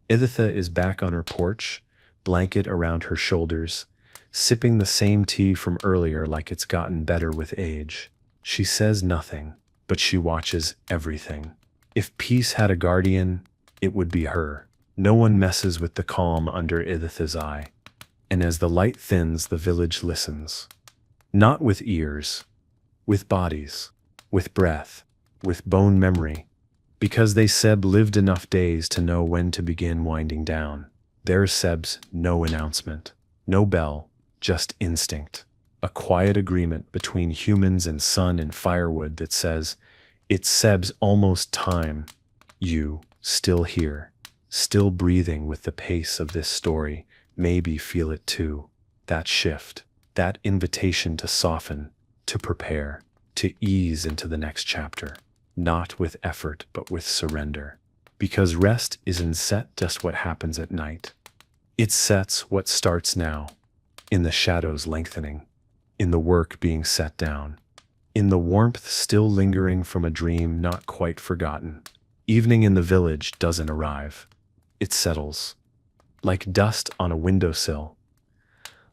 is back on her porch, blanket around her shoulders, sipping the same tea from earlier like it's gotten better with age. She says nothing, but she watches everything. If peace had a guardian, it would be her. No one messes with the calm under Iditha's eye. And as the light thins, the village listens. Not with ears, with bodies, with breath, with bone memory, because they Seb lived enough days to know when to begin winding down. There's Seb's no announcement, no bell, just instinct. A quiet agreement between humans and sun and firewood that says, "It's Seb's almost time. You, still here, still breathing with the pace of this story, maybe feel it too." That shift, that invitation to soften, to prepare, to ease into the next chapter. Not with effort, but with surrender. Because rest isn't set just what happens at night. It sets what starts now, in the shadows lengthening, in the work being set down, in the warmth still lingering from a dream not quite forgotten. Evening in the village doesn't arrive. It settles, like dust on a windowsill,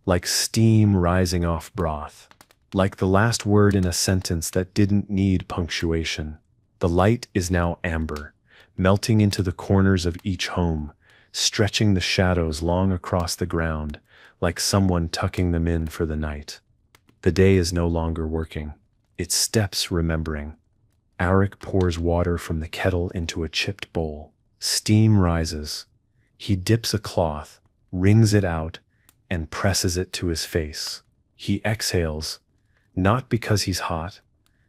like steam rising off broth, like the last word in a sentence that didn't need punctuation. The light is now amber, melting into the corners of each home, stretching the shadows long across the ground, like someone tucking them in for the night. The day is no longer working. It steps remembering. Arik pours water from the kettle into a chipped bowl. Steam rises. He dips a cloth, wrings it out, and presses it to his face. He exhales, not because he's hot,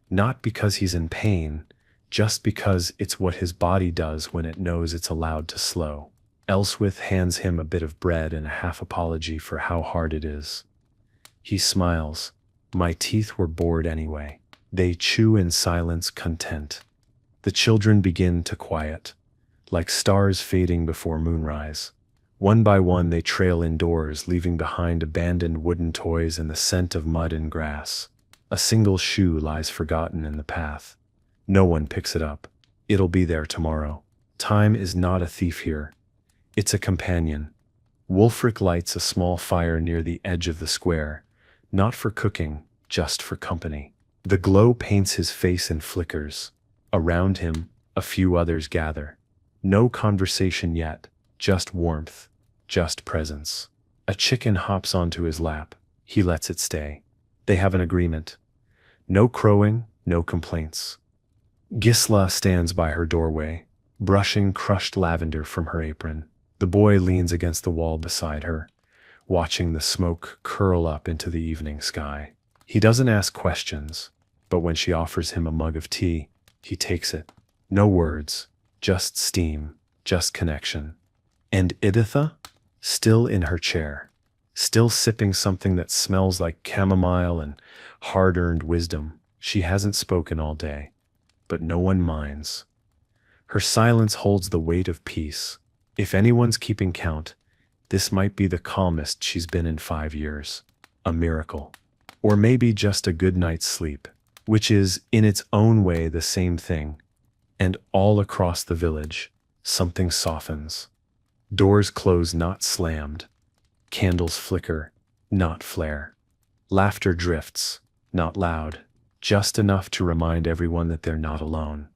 not because he's in pain, just because it's what his body does when it knows it's allowed to slow. Elswith hands him a bit of bread and a half apology for how hard it is. He smiles. "My teeth were bored anyway." They chew in silence, content. The children begin to quiet, like stars fading before moonrise. One by one they trail indoors, leaving behind abandoned wooden toys and the scent of mud and grass. A single shoe lies forgotten in the path. No one picks it up. It'll be there tomorrow. Time is not a thief here. It's a companion. Wulfric lights a small fire near the edge of the square, not for cooking, just for company. The glow paints his face and flickers. Around him, a few others gather. No conversation yet, just warmth, just presence. A chicken hops onto his lap. He lets it stay. They have an agreement. No crowing, no complaints. Gisla stands by her doorway, brushing crushed lavender from her apron. The boy leans against the wall beside her, watching the smoke curl up into the evening sky. He doesn't ask questions, But when she offers him a mug of tea, he takes it. No words, just steam, just connection. And Editha, still in her chair, still sipping something that smells like chamomile and hard-earned wisdom. She hasn't spoken all day, but no one minds. Her silence holds the weight of peace. If anyone's keeping count, this might be the calmest she's been in 5 years. A miracle. Or maybe just a good night's sleep, which is, in its own way, the same thing. And all across the village, something softens. Doors close, not slammed. Candles flicker, not flare. Laughter drifts, not loud, just enough to remind everyone that they're not alone.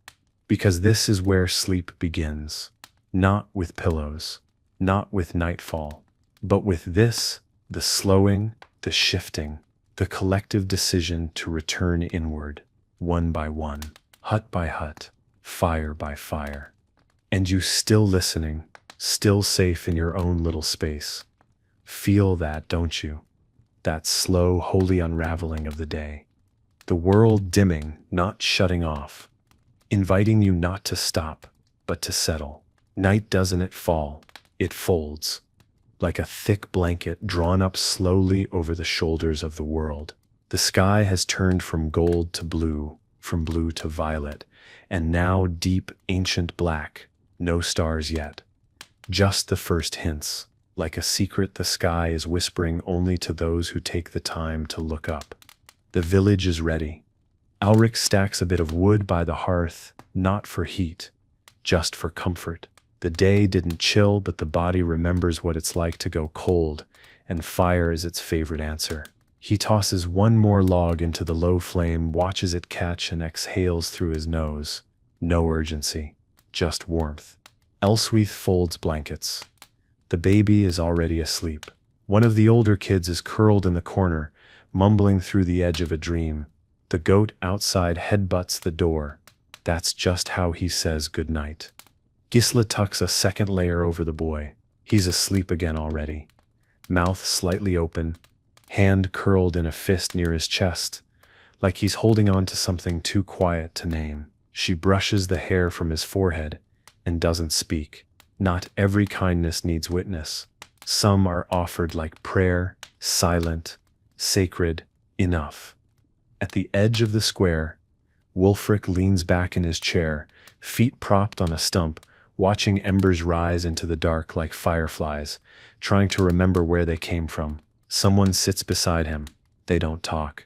Because this is where sleep begins. Not with pillows, not with nightfall, but with this, the slowing, the shifting, the collective decision to return inward, one by one, hut by hut, fire by fire. And you still listening, still safe in your own little space. Feel that, don't you? That slow, holy unraveling of the day. The world dimming, not shutting off. Inviting you not to stop, but to settle. Night doesn't fall, it folds. Like a thick blanket drawn up slowly over the shoulders of the world. The sky has turned from gold to blue, from blue to violet, and now deep, ancient black. No stars yet. Just the first hints. Like a secret the sky is whispering only to those who take the time to look up. The village is ready. Alric stacks a bit of wood by the hearth, not for heat, just for comfort. The day didn't chill, but the body remembers what it's like to go cold, and fire is its favorite answer. He tosses one more log into the low flame, watches it catch, and exhales through his nose. No urgency, just warmth. Elsweith folds blankets. The baby is already asleep. One of the older kids is curled in the corner, mumbling through the edge of a dream. The goat outside headbutts the door. That's just how he says goodnight. Gisla tucks a second layer over the boy. He's asleep again already. Mouth slightly open, hand curled in a fist near his chest, like he's holding on to something too quiet to name. She brushes the hair from his forehead and doesn't speak. Not every kindness needs witness. Some are offered like prayer, silent, sacred, enough. At the edge of the square, Wulfric leans back in his chair, feet propped on a stump, watching embers rise into the dark like fireflies, trying to remember where they came from. Someone sits beside him. They don't talk.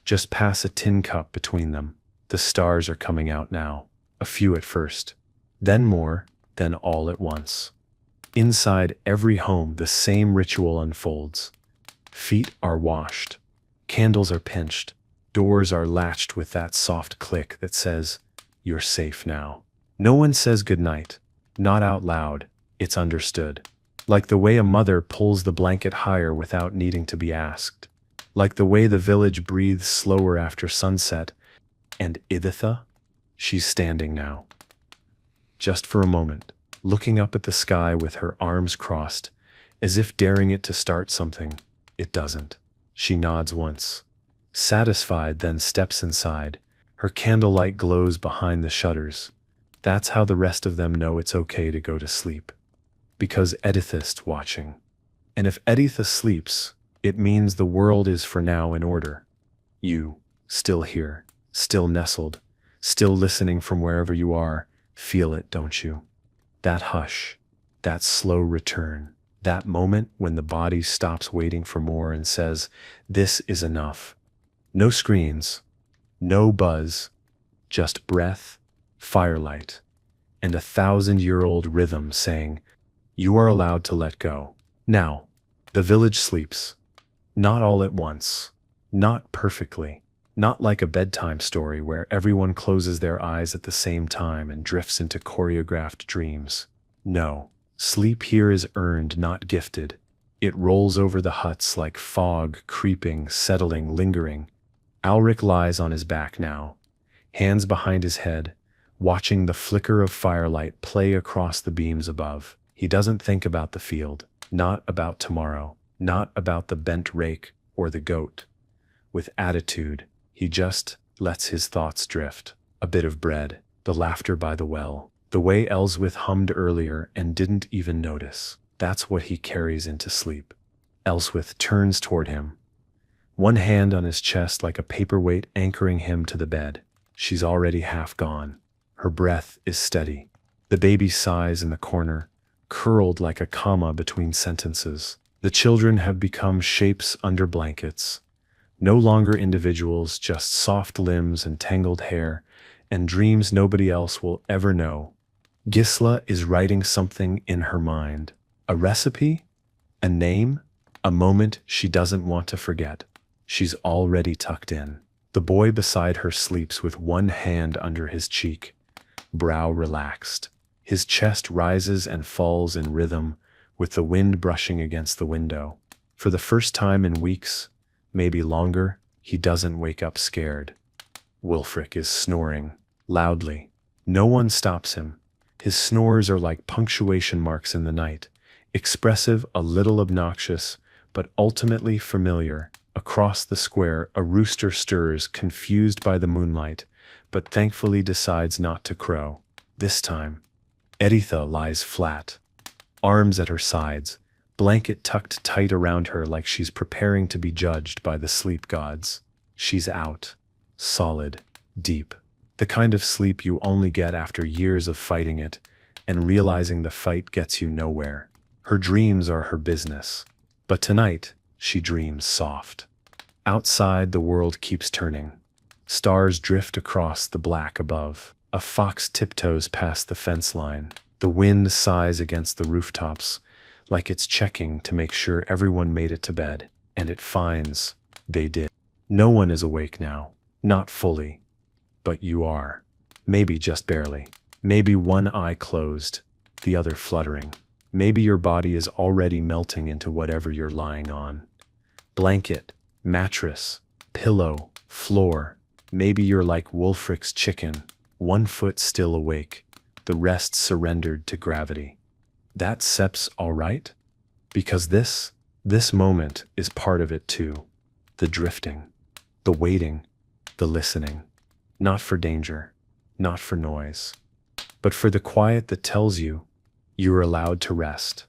Just pass a tin cup between them. The stars are coming out now. A few at first. Then more, then all at once. Inside every home, the same ritual unfolds. Feet are washed. Candles are pinched. Doors are latched with that soft click that says, "You're safe now." No one says goodnight. Not out loud. It's understood. Like the way a mother pulls the blanket higher without needing to be asked. Like the way the village breathes slower after sunset. And Editha? She's standing now. Just for a moment, looking up at the sky with her arms crossed, as if daring it to start something. It doesn't. She nods once. Satisfied, then steps inside. Her candlelight glows behind the shutters. That's how the rest of them know it's okay to go to sleep. Because Editha's watching. And if Editha sleeps, it means the world is for now in order. You, still here, still nestled, still listening from wherever you are, feel it, don't you? That hush, that slow return, that moment when the body stops waiting for more and says, "This is enough." No screens, no buzz, just breath, firelight, and 1,000-year-old rhythm saying, "You are allowed to let go." Now, the village sleeps. Not all at once. Not perfectly. Not like a bedtime story where everyone closes their eyes at the same time and drifts into choreographed dreams. No, sleep here is earned, not gifted. It rolls over the huts like fog, creeping, settling, lingering. Alric lies on his back now, hands behind his head, watching the flicker of firelight play across the beams above. He doesn't think about the field, not about tomorrow, not about the bent rake or the goat. With attitude, he just lets his thoughts drift. A bit of bread, the laughter by the well, the way Ellsworth hummed earlier and didn't even notice. That's what he carries into sleep. Ellsworth turns toward him, one hand on his chest like a paperweight anchoring him to the bed. She's already half gone. Her breath is steady. The baby sighs in the corner, curled like a comma between sentences. The children have become shapes under blankets. No longer individuals, just soft limbs and tangled hair, and dreams nobody else will ever know. Gisela is writing something in her mind. A recipe? A name? A moment she doesn't want to forget. She's already tucked in. The boy beside her sleeps with one hand under his cheek, brow relaxed. His chest rises and falls in rhythm, with the wind brushing against the window. For the first time in weeks, maybe longer, he doesn't wake up scared. Wulfric is snoring, loudly. No one stops him. His snores are like punctuation marks in the night, expressive, a little obnoxious, but ultimately familiar. Across the square, a rooster stirs, confused by the moonlight, but thankfully decides not to crow. This time, Editha lies flat, arms at her sides, blanket tucked tight around her like she's preparing to be judged by the sleep gods. She's out, solid, deep, the kind of sleep you only get after years of fighting it and realizing the fight gets you nowhere. Her dreams are her business, but tonight she dreams soft. Outside, the world keeps turning. Stars drift across the black above. A fox tiptoes past the fence line. The wind sighs against the rooftops, like it's checking to make sure everyone made it to bed. And it finds they did. No one is awake now. Not fully. But you are. Maybe just barely. Maybe one eye closed, the other fluttering. Maybe your body is already melting into whatever you're lying on. Blanket, mattress, pillow, floor. Maybe you're like Wulfric's chicken, one foot still awake, the rest surrendered to gravity. That Sep's all right? Because this moment is part of it too. The drifting, the waiting, the listening. Not for danger, not for noise, but for the quiet that tells you you're allowed to rest.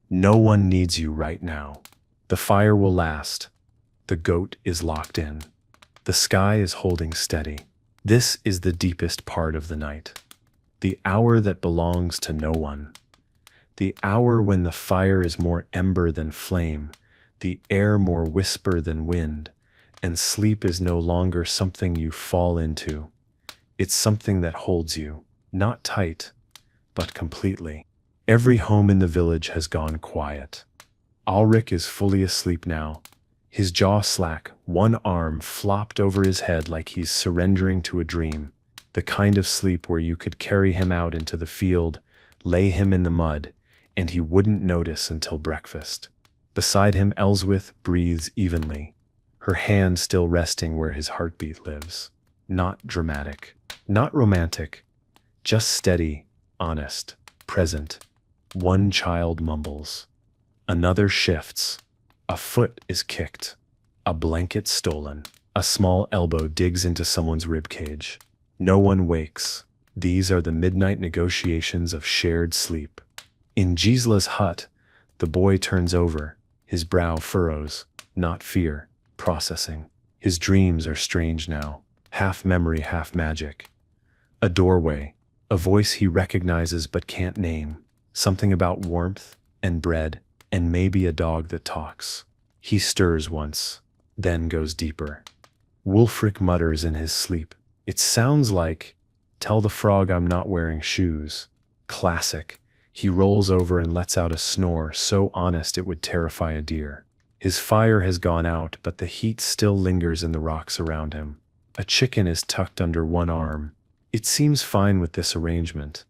No one needs you right now. The fire will last. The goat is locked in. The sky is holding steady. This is the deepest part of the night. The hour that belongs to no one. The hour when the fire is more ember than flame, the air more whisper than wind, and sleep is no longer something you fall into. It's something that holds you, not tight, but completely. Every home in the village has gone quiet. Ulrich is fully asleep now, his jaw slack, one arm flopped over his head like he's surrendering to a dream, the kind of sleep where you could carry him out into the field, lay him in the mud, and he wouldn't notice until breakfast. Beside him, Ellsworth breathes evenly, her hand still resting where his heartbeat lives. Not dramatic, not romantic, just steady, honest, present. One child mumbles. Another shifts. A foot is kicked. A blanket stolen. A small elbow digs into someone's ribcage. No one wakes. These are the midnight negotiations of shared sleep. In Gisela's hut, the boy turns over, his brow furrows, not fear, processing. His dreams are strange now, half memory, half magic. A doorway, a voice he recognizes but can't name, something about warmth and bread and maybe a dog that talks. He stirs once, then goes deeper. Wulfric mutters in his sleep. It sounds like, "Tell the frog I'm not wearing shoes." Classic. He rolls over and lets out a snore so honest it would terrify a deer. His fire has gone out, but the heat still lingers in the rocks around him. A chicken is tucked under one arm. It seems fine with this arrangement.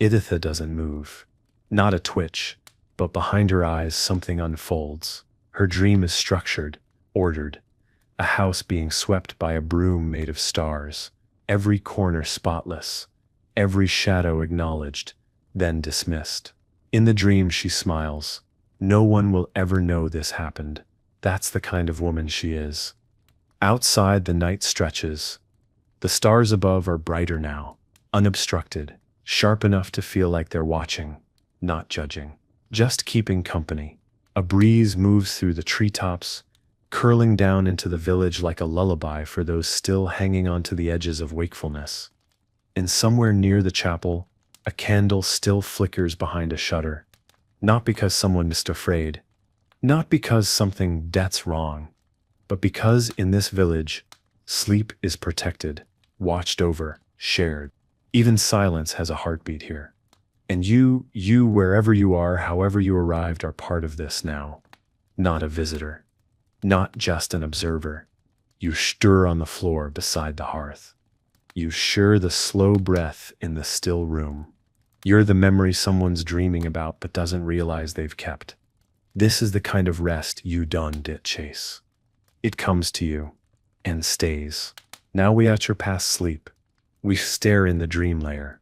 Editha doesn't move. Not a twitch, but behind her eyes something unfolds. Her dream is structured, ordered. A house being swept by a broom made of stars. Every corner spotless. Every shadow acknowledged, then dismissed. In the dream she smiles. No one will ever know this happened. That's the kind of woman she is. Outside the night stretches, The stars above are brighter now, unobstructed, sharp enough to feel like they're watching, not judging, just keeping company. A breeze moves through the treetops, curling down into the village like a lullaby for those still hanging onto the edges of wakefulness. And somewhere near the chapel, a candle still flickers behind a shutter, not because someone is afraid, not because something that's wrong, but because in this village, sleep is protected, watched over, shared. Even silence has a heartbeat here. And you, wherever you are, however you arrived, are part of this now. Not a visitor. Not just an observer. You stir on the floor beside the hearth. You share the slow breath in the still room. You're the memory someone's dreaming about but doesn't realize they've kept. This is the kind of rest you didn't chase. It comes to you and stays. Now we at your past sleep. We stare in the dream layer.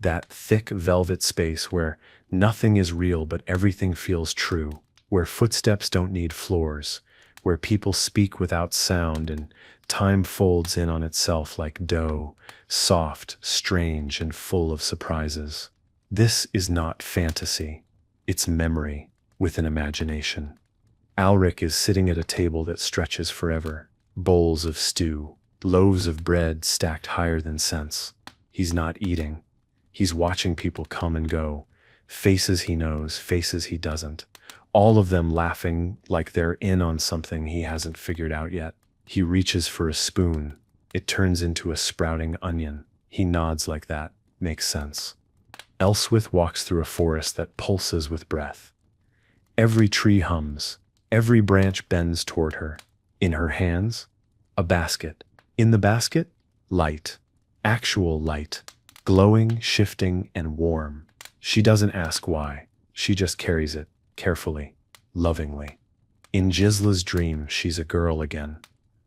That thick velvet space where nothing is real but everything feels true, where footsteps don't need floors, where people speak without sound and time folds in on itself like dough, soft, strange, and full of surprises. This is not fantasy. It's memory with an imagination. Alric is sitting at a table that stretches forever. Bowls of stew, loaves of bread stacked higher than sense. He's not eating. He's watching people come and go, faces he knows, faces he doesn't, all of them laughing like they're in on something he hasn't figured out yet. He reaches for a spoon. It turns into a sprouting onion. He nods like that. Makes sense. Elswith walks through a forest that pulses with breath. Every tree hums. Every branch bends toward her. In her hands, a basket. In the basket, light. Actual light. Glowing, shifting, and warm. She doesn't ask why. She just carries it, carefully, lovingly. In Gisla's dream, she's a girl again.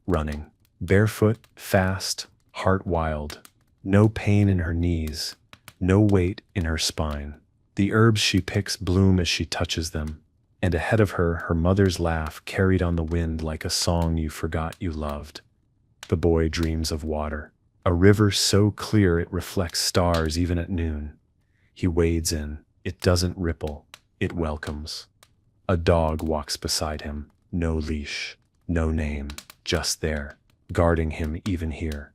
Running. Barefoot, fast, heart wild. No pain in her knees. No weight in her spine. The herbs she picks bloom as she touches them. And ahead of her, her mother's laugh carried on the wind like a song you forgot you loved. The boy dreams of water. A river so clear it reflects stars even at noon. He wades in. It doesn't ripple. It welcomes. A dog walks beside him. No leash. No name. Just there. Guarding him even here.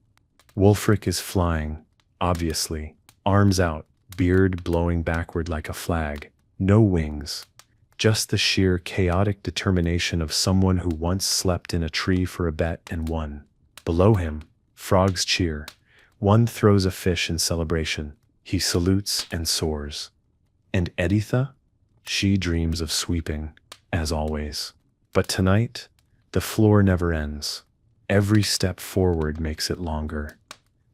Wulfric is flying. Obviously. Arms out. Beard blowing backward like a flag. No wings. Just the sheer chaotic determination of someone who once slept in a tree for a bet and won. Below him, frogs cheer. One throws a fish in celebration. He salutes and soars. And Editha? She dreams of sweeping, as always. But tonight, the floor never ends. Every step forward makes it longer.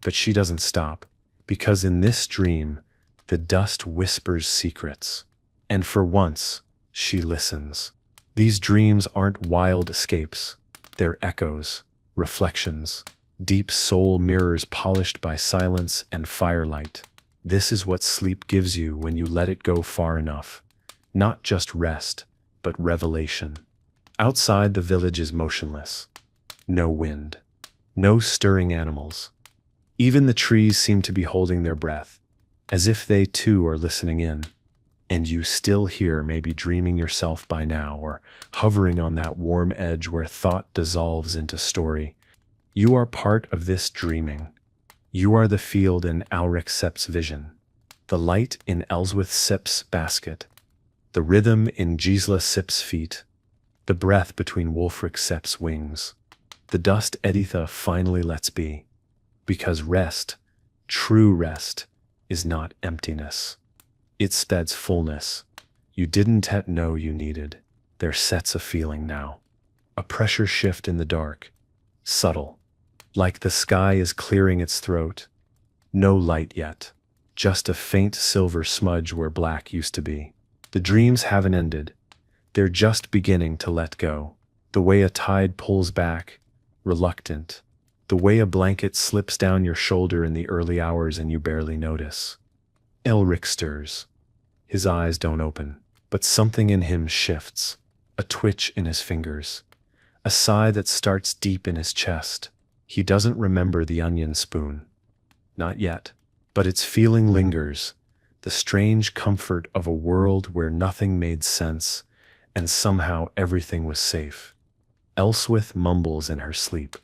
But she doesn't stop, because in this dream, the dust whispers secrets. And for once, she listens. These dreams aren't wild escapes. They're echoes, reflections, deep soul mirrors polished by silence and firelight. This is what sleep gives you when you let it go far enough. Not just rest, but revelation. Outside, the village is motionless. No wind. No stirring animals. Even the trees seem to be holding their breath, as if they too are listening in. And you still hear, maybe dreaming yourself by now, or hovering on that warm edge where thought dissolves into story. You are part of this dreaming. You are the field in Alric Sep's vision, the light in Elswith Sep's basket, the rhythm in Gisla Sep's feet, the breath between Wulfric Sep's wings, the dust Editha finally lets be. Because rest, true rest, is not emptiness. It's that's fullness. You didn't yet know you needed. There sets a feeling now. A pressure shift in the dark. Subtle. Like the sky is clearing its throat. No light yet. Just a faint silver smudge where black used to be. The dreams haven't ended. They're just beginning to let go. The way a tide pulls back, reluctant. The way a blanket slips down your shoulder in the early hours and you barely notice. Elric stirs. His eyes don't open, but something in him shifts. A twitch in his fingers. A sigh that starts deep in his chest. He doesn't remember the onion spoon. Not yet. But its feeling lingers, the strange comfort of a world where nothing made sense, and somehow everything was safe. Elswith mumbles in her sleep.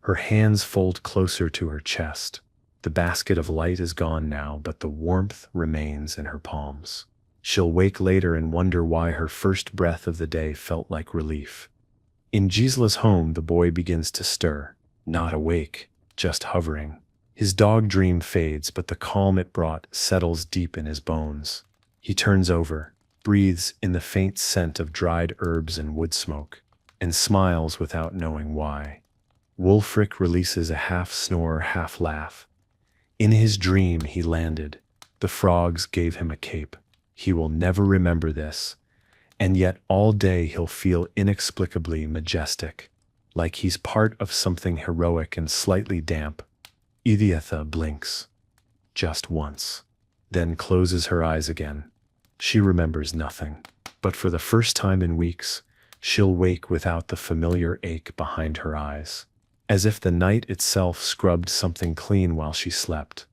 Her hands fold closer to her chest. The basket of light is gone now, but the warmth remains in her palms. She'll wake later and wonder why her first breath of the day felt like relief. In Gisla's home, the boy begins to stir, not awake, just hovering. His dog dream fades, but the calm it brought settles deep in his bones. He turns over, breathes in the faint scent of dried herbs and wood smoke, and smiles without knowing why. Wulfric releases a half snore, half laugh. In his dream he landed. The frogs gave him a cape. He will never remember this, and yet all day he'll feel inexplicably majestic, like he's part of something heroic and slightly damp. Editha blinks. Just once. Then closes her eyes again. She remembers nothing. But for the first time in weeks, she'll wake without the familiar ache behind her eyes, as if the night itself scrubbed something clean while she slept.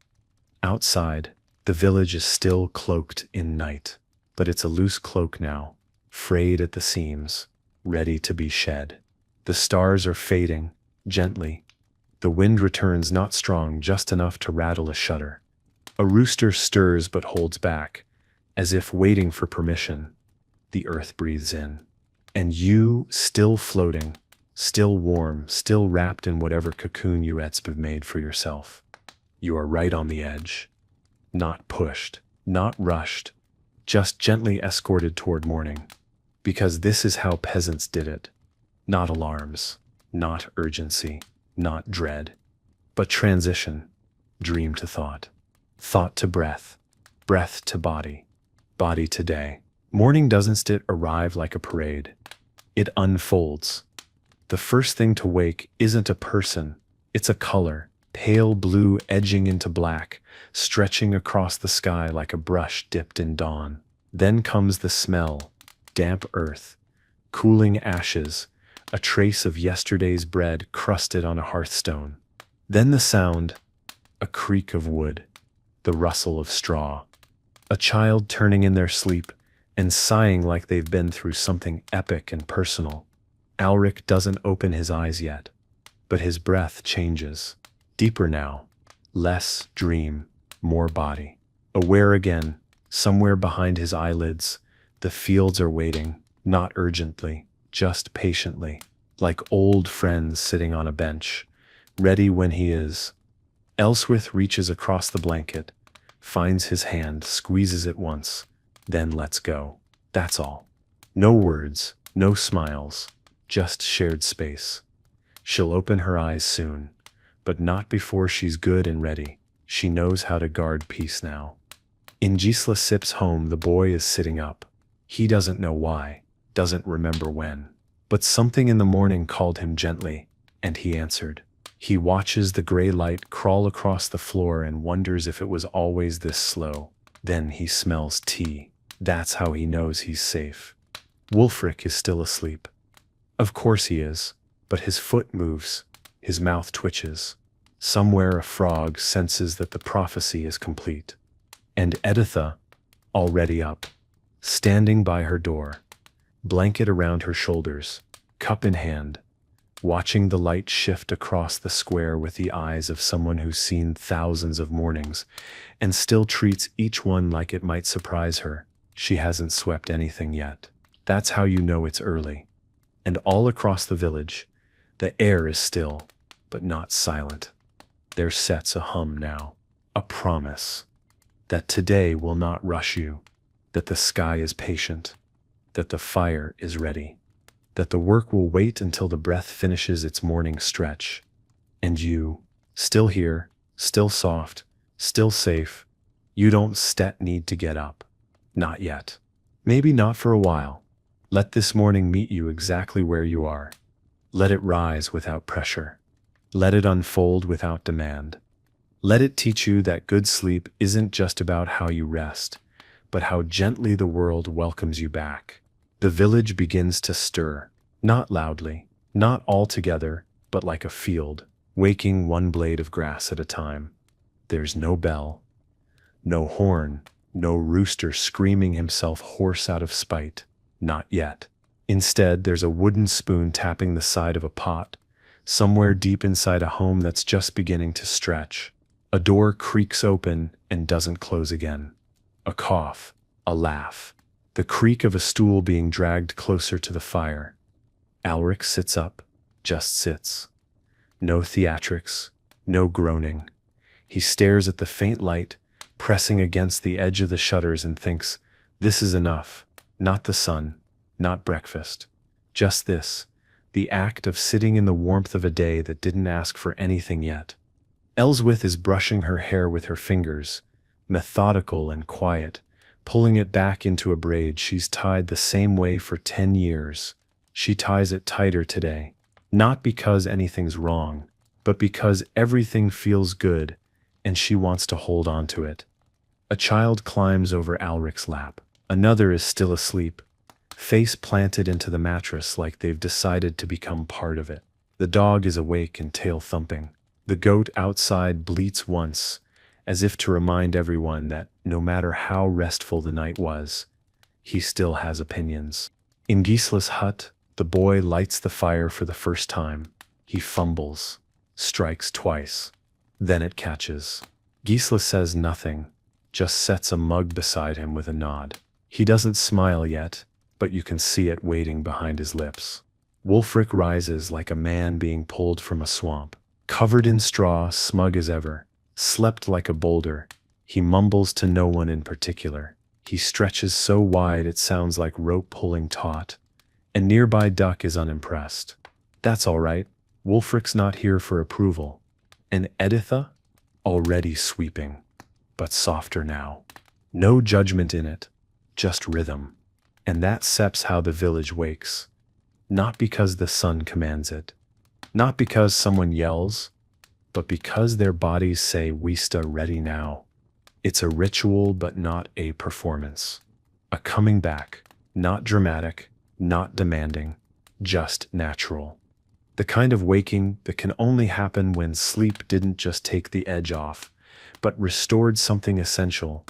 Outside, the village is still cloaked in night, but it's a loose cloak now, frayed at the seams, ready to be shed. The stars are fading, gently. The wind returns, not strong, just enough to rattle a shutter. A rooster stirs but holds back, as if waiting for permission. The earth breathes in. And you, still floating, still warm, still wrapped in whatever cocoon you have made for yourself. You are right on the edge. Not pushed, not rushed, just gently escorted toward morning. Because this is how peasants did it. Not alarms, not urgency, not dread, but transition, dream to thought, thought to breath, breath to body, body to day. Morning doesn't arrive like a parade. It unfolds. The first thing to wake isn't a person, it's a color, pale blue edging into black, stretching across the sky like a brush dipped in dawn. Then comes the smell, damp earth, cooling ashes, a trace of yesterday's bread crusted on a hearthstone. Then the sound, a creak of wood, the rustle of straw, a child turning in their sleep and sighing like they've been through something epic and personal. Alric doesn't open his eyes yet, but his breath changes. Deeper now, less dream, more body. Aware again, somewhere behind his eyelids, the fields are waiting, not urgently, just patiently, like old friends sitting on a bench, ready when he is. Elswith reaches across the blanket, finds his hand, squeezes it once, then lets go. That's all. No words, no smiles, just shared space. She'll open her eyes soon, but not before she's good and ready. She knows how to guard peace now. In Gisla Sip's home, the boy is sitting up. He doesn't know why, doesn't remember when, but something in the morning called him gently, and he answered. He watches the gray light crawl across the floor and wonders if it was always this slow. Then he smells tea. That's how he knows he's safe. Wulfric is still asleep. Of course he is, but his foot moves, his mouth twitches. Somewhere a frog senses that the prophecy is complete. And Editha, already up, standing by her door, blanket around her shoulders, cup in hand, watching the light shift across the square with the eyes of someone who's seen thousands of mornings and still treats each one like it might surprise her. She hasn't swept anything yet. That's how you know it's early. And all across the village, the air is still, but not silent. There sets a hum now, a promise, that today will not rush you, that the sky is patient, that the fire is ready, that the work will wait until the breath finishes its morning stretch. And you, still here, still soft, still safe, you don't need to get up. Not yet. Maybe not for a while. Let this morning meet you exactly where you are. Let it rise without pressure. Let it unfold without demand. Let it teach you that good sleep isn't just about how you rest, but how gently the world welcomes you back. The village begins to stir, not loudly, not all together, but like a field. waking one blade of grass at a time. There's no bell, no horn, no rooster screaming himself hoarse out of spite. Not yet. Instead, there's a wooden spoon tapping the side of a pot, somewhere deep inside a home that's just beginning to stretch. A door creaks open and doesn't close again. A cough, a laugh, the creak of a stool being dragged closer to the fire. Alric sits up, just sits. No theatrics, no groaning. He stares at the faint light, pressing against the edge of the shutters, and thinks, this is enough. Not the sun, not breakfast. Just this, the act of sitting in the warmth of a day that didn't ask for anything yet. Ellsworth is brushing her hair with her fingers, methodical and quiet, pulling it back into a braid she's tied the same way for 10 years. She ties it tighter today, not because anything's wrong, but because everything feels good and she wants to hold on to it. A child climbs over Alric's lap. Another is still asleep, face planted into the mattress like they've decided to become part of it. The dog is awake and tail thumping. The goat outside bleats once, as if to remind everyone that no matter how restful the night was, he still has opinions. In Gisla's hut, the boy lights the fire for the first time. He fumbles, strikes twice. Then it catches. Gisla says nothing, just sets a mug beside him with a nod. He doesn't smile yet, but you can see it waiting behind his lips. Wulfric rises like a man being pulled from a swamp. Covered in straw, smug as ever, slept like a boulder. He mumbles to no one in particular. He stretches so wide it sounds like rope pulling taut. A nearby duck is unimpressed. That's all right. Wulfric's not here for approval. And Editha? Already sweeping, but softer now. No judgment in it, just rhythm. And that seps how the village wakes. Not because the sun commands it. Not because someone yells, but because their bodies say Wista ready now. It's a ritual but not a performance. A coming back, not dramatic, not demanding, just natural. The kind of waking that can only happen when sleep didn't just take the edge off, but restored something essential.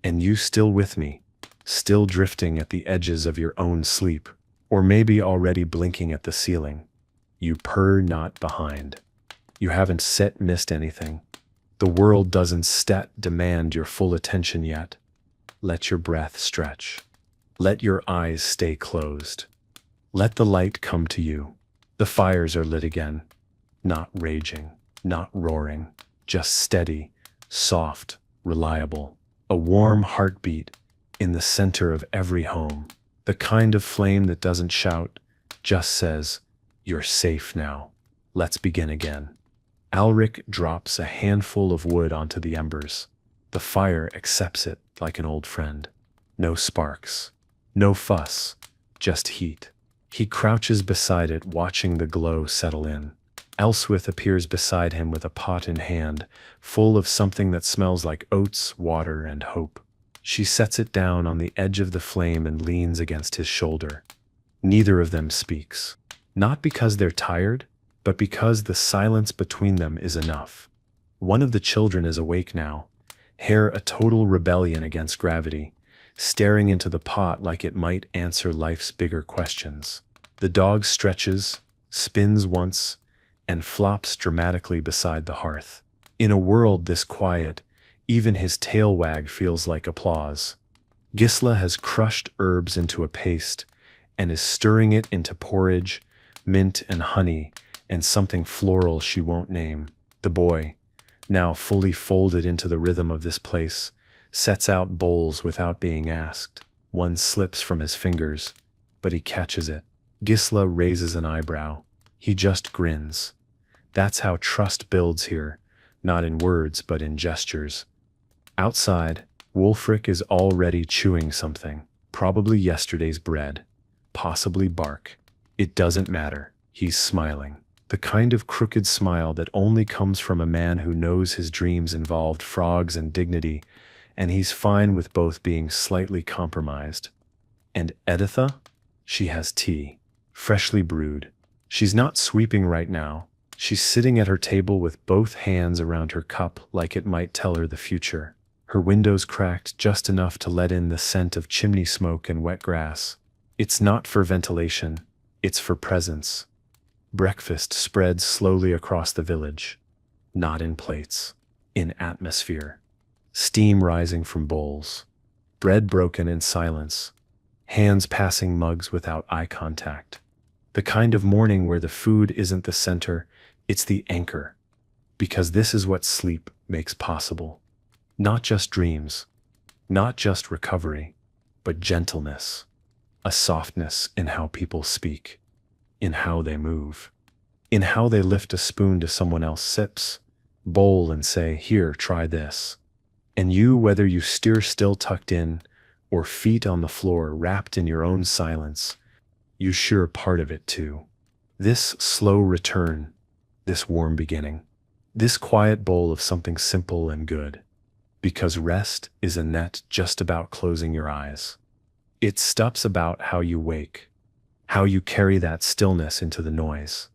And you still with me, still drifting at the edges of your own sleep, or maybe already blinking at the ceiling. You purr not behind. You haven't missed anything. The world doesn't demand your full attention yet. Let your breath stretch. Let your eyes stay closed. Let the light come to you. The fires are lit again. Not raging, not roaring, just steady, soft, reliable. A warm heartbeat in the center of every home. The kind of flame that doesn't shout, just says, you're safe now. Let's begin again. Alric drops a handful of wood onto the embers. The fire accepts it like an old friend. No sparks, no fuss, just heat. He crouches beside it, watching the glow settle in. Elswith appears beside him with a pot in hand, full of something that smells like oats, water, and hope. She sets it down on the edge of the flame and leans against his shoulder. Neither of them speaks. Not because they're tired, but because the silence between them is enough. One of the children is awake now, hair a total rebellion against gravity, staring into the pot like it might answer life's bigger questions. The dog stretches, spins once, and flops dramatically beside the hearth. In a world this quiet, even his tail wag feels like applause. Gisla has crushed herbs into a paste and is stirring it into porridge, mint and honey, and something floral she won't name. The boy, now fully folded into the rhythm of this place, sets out bowls without being asked. One slips from his fingers, but he catches it. Gisla raises an eyebrow. He just grins. That's how trust builds here, not in words but in gestures. Outside, Wulfric is already chewing something, probably yesterday's bread, possibly bark. It doesn't matter. He's smiling. The kind of crooked smile that only comes from a man who knows his dreams involved frogs and dignity, and he's fine with both being slightly compromised. And Editha? She has tea, freshly brewed. She's not sweeping right now. She's sitting at her table with both hands around her cup like it might tell her the future. Her windows cracked just enough to let in the scent of chimney smoke and wet grass. It's not for ventilation, it's for presence. Breakfast spreads slowly across the village. Not in plates, in atmosphere. Steam rising from bowls. Bread broken in silence. Hands passing mugs without eye contact. The kind of morning where the food isn't the center, it's the anchor. Because this is what sleep makes possible. Not just dreams, not just recovery, but gentleness. A softness in how people speak, in how they move, in how they lift a spoon to someone else's sips, bowl and say, "Here, try this." And you, whether you steer still tucked in, or feet on the floor wrapped in your own silence, you sure part of it too. This slow return, this warm beginning, this quiet bowl of something simple and good. Because rest is a net just about closing your eyes. It stuffs about how you wake, how you carry that stillness into the noise,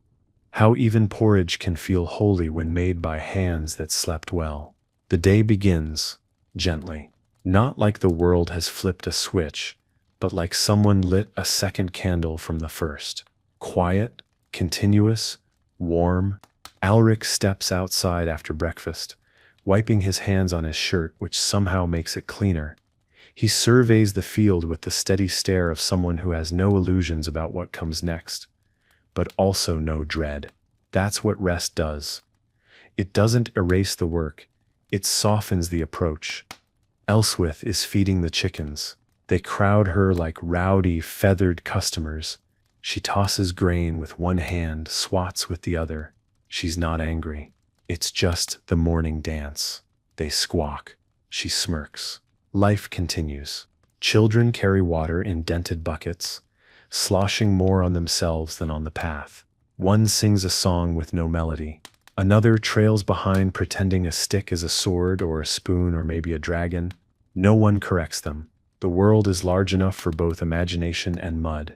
how even porridge can feel holy when made by hands that slept well. The day begins, gently, not like the world has flipped a switch, but like someone lit a second candle from the first. Quiet, continuous, warm. Alric steps outside after breakfast, wiping his hands on his shirt, which somehow makes it cleaner. He surveys the field with the steady stare of someone who has no illusions about what comes next, but also no dread. That's what rest does. It doesn't erase the work, it softens the approach. Elswith is feeding the chickens. They crowd her like rowdy, feathered customers. She tosses grain with one hand, swats with the other. She's not angry. It's just the morning dance. They squawk. She smirks. Life continues. Children carry water in dented buckets, sloshing more on themselves than on the path. One sings a song with no melody. Another trails behind pretending a stick is a sword or a spoon or maybe a dragon. No one corrects them. The world is large enough for both imagination and mud.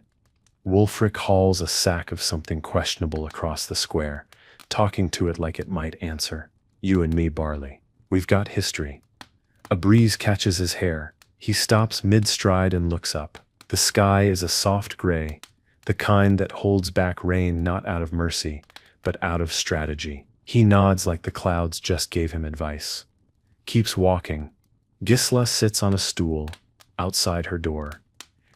Wulfric hauls a sack of something questionable across the square, talking to it like it might answer. "You and me, Barley. We've got history." A breeze catches his hair. He stops mid-stride and looks up. The sky is a soft gray, the kind that holds back rain not out of mercy, but out of strategy. He nods like the clouds just gave him advice. Keeps walking. Gisla sits on a stool, outside her door,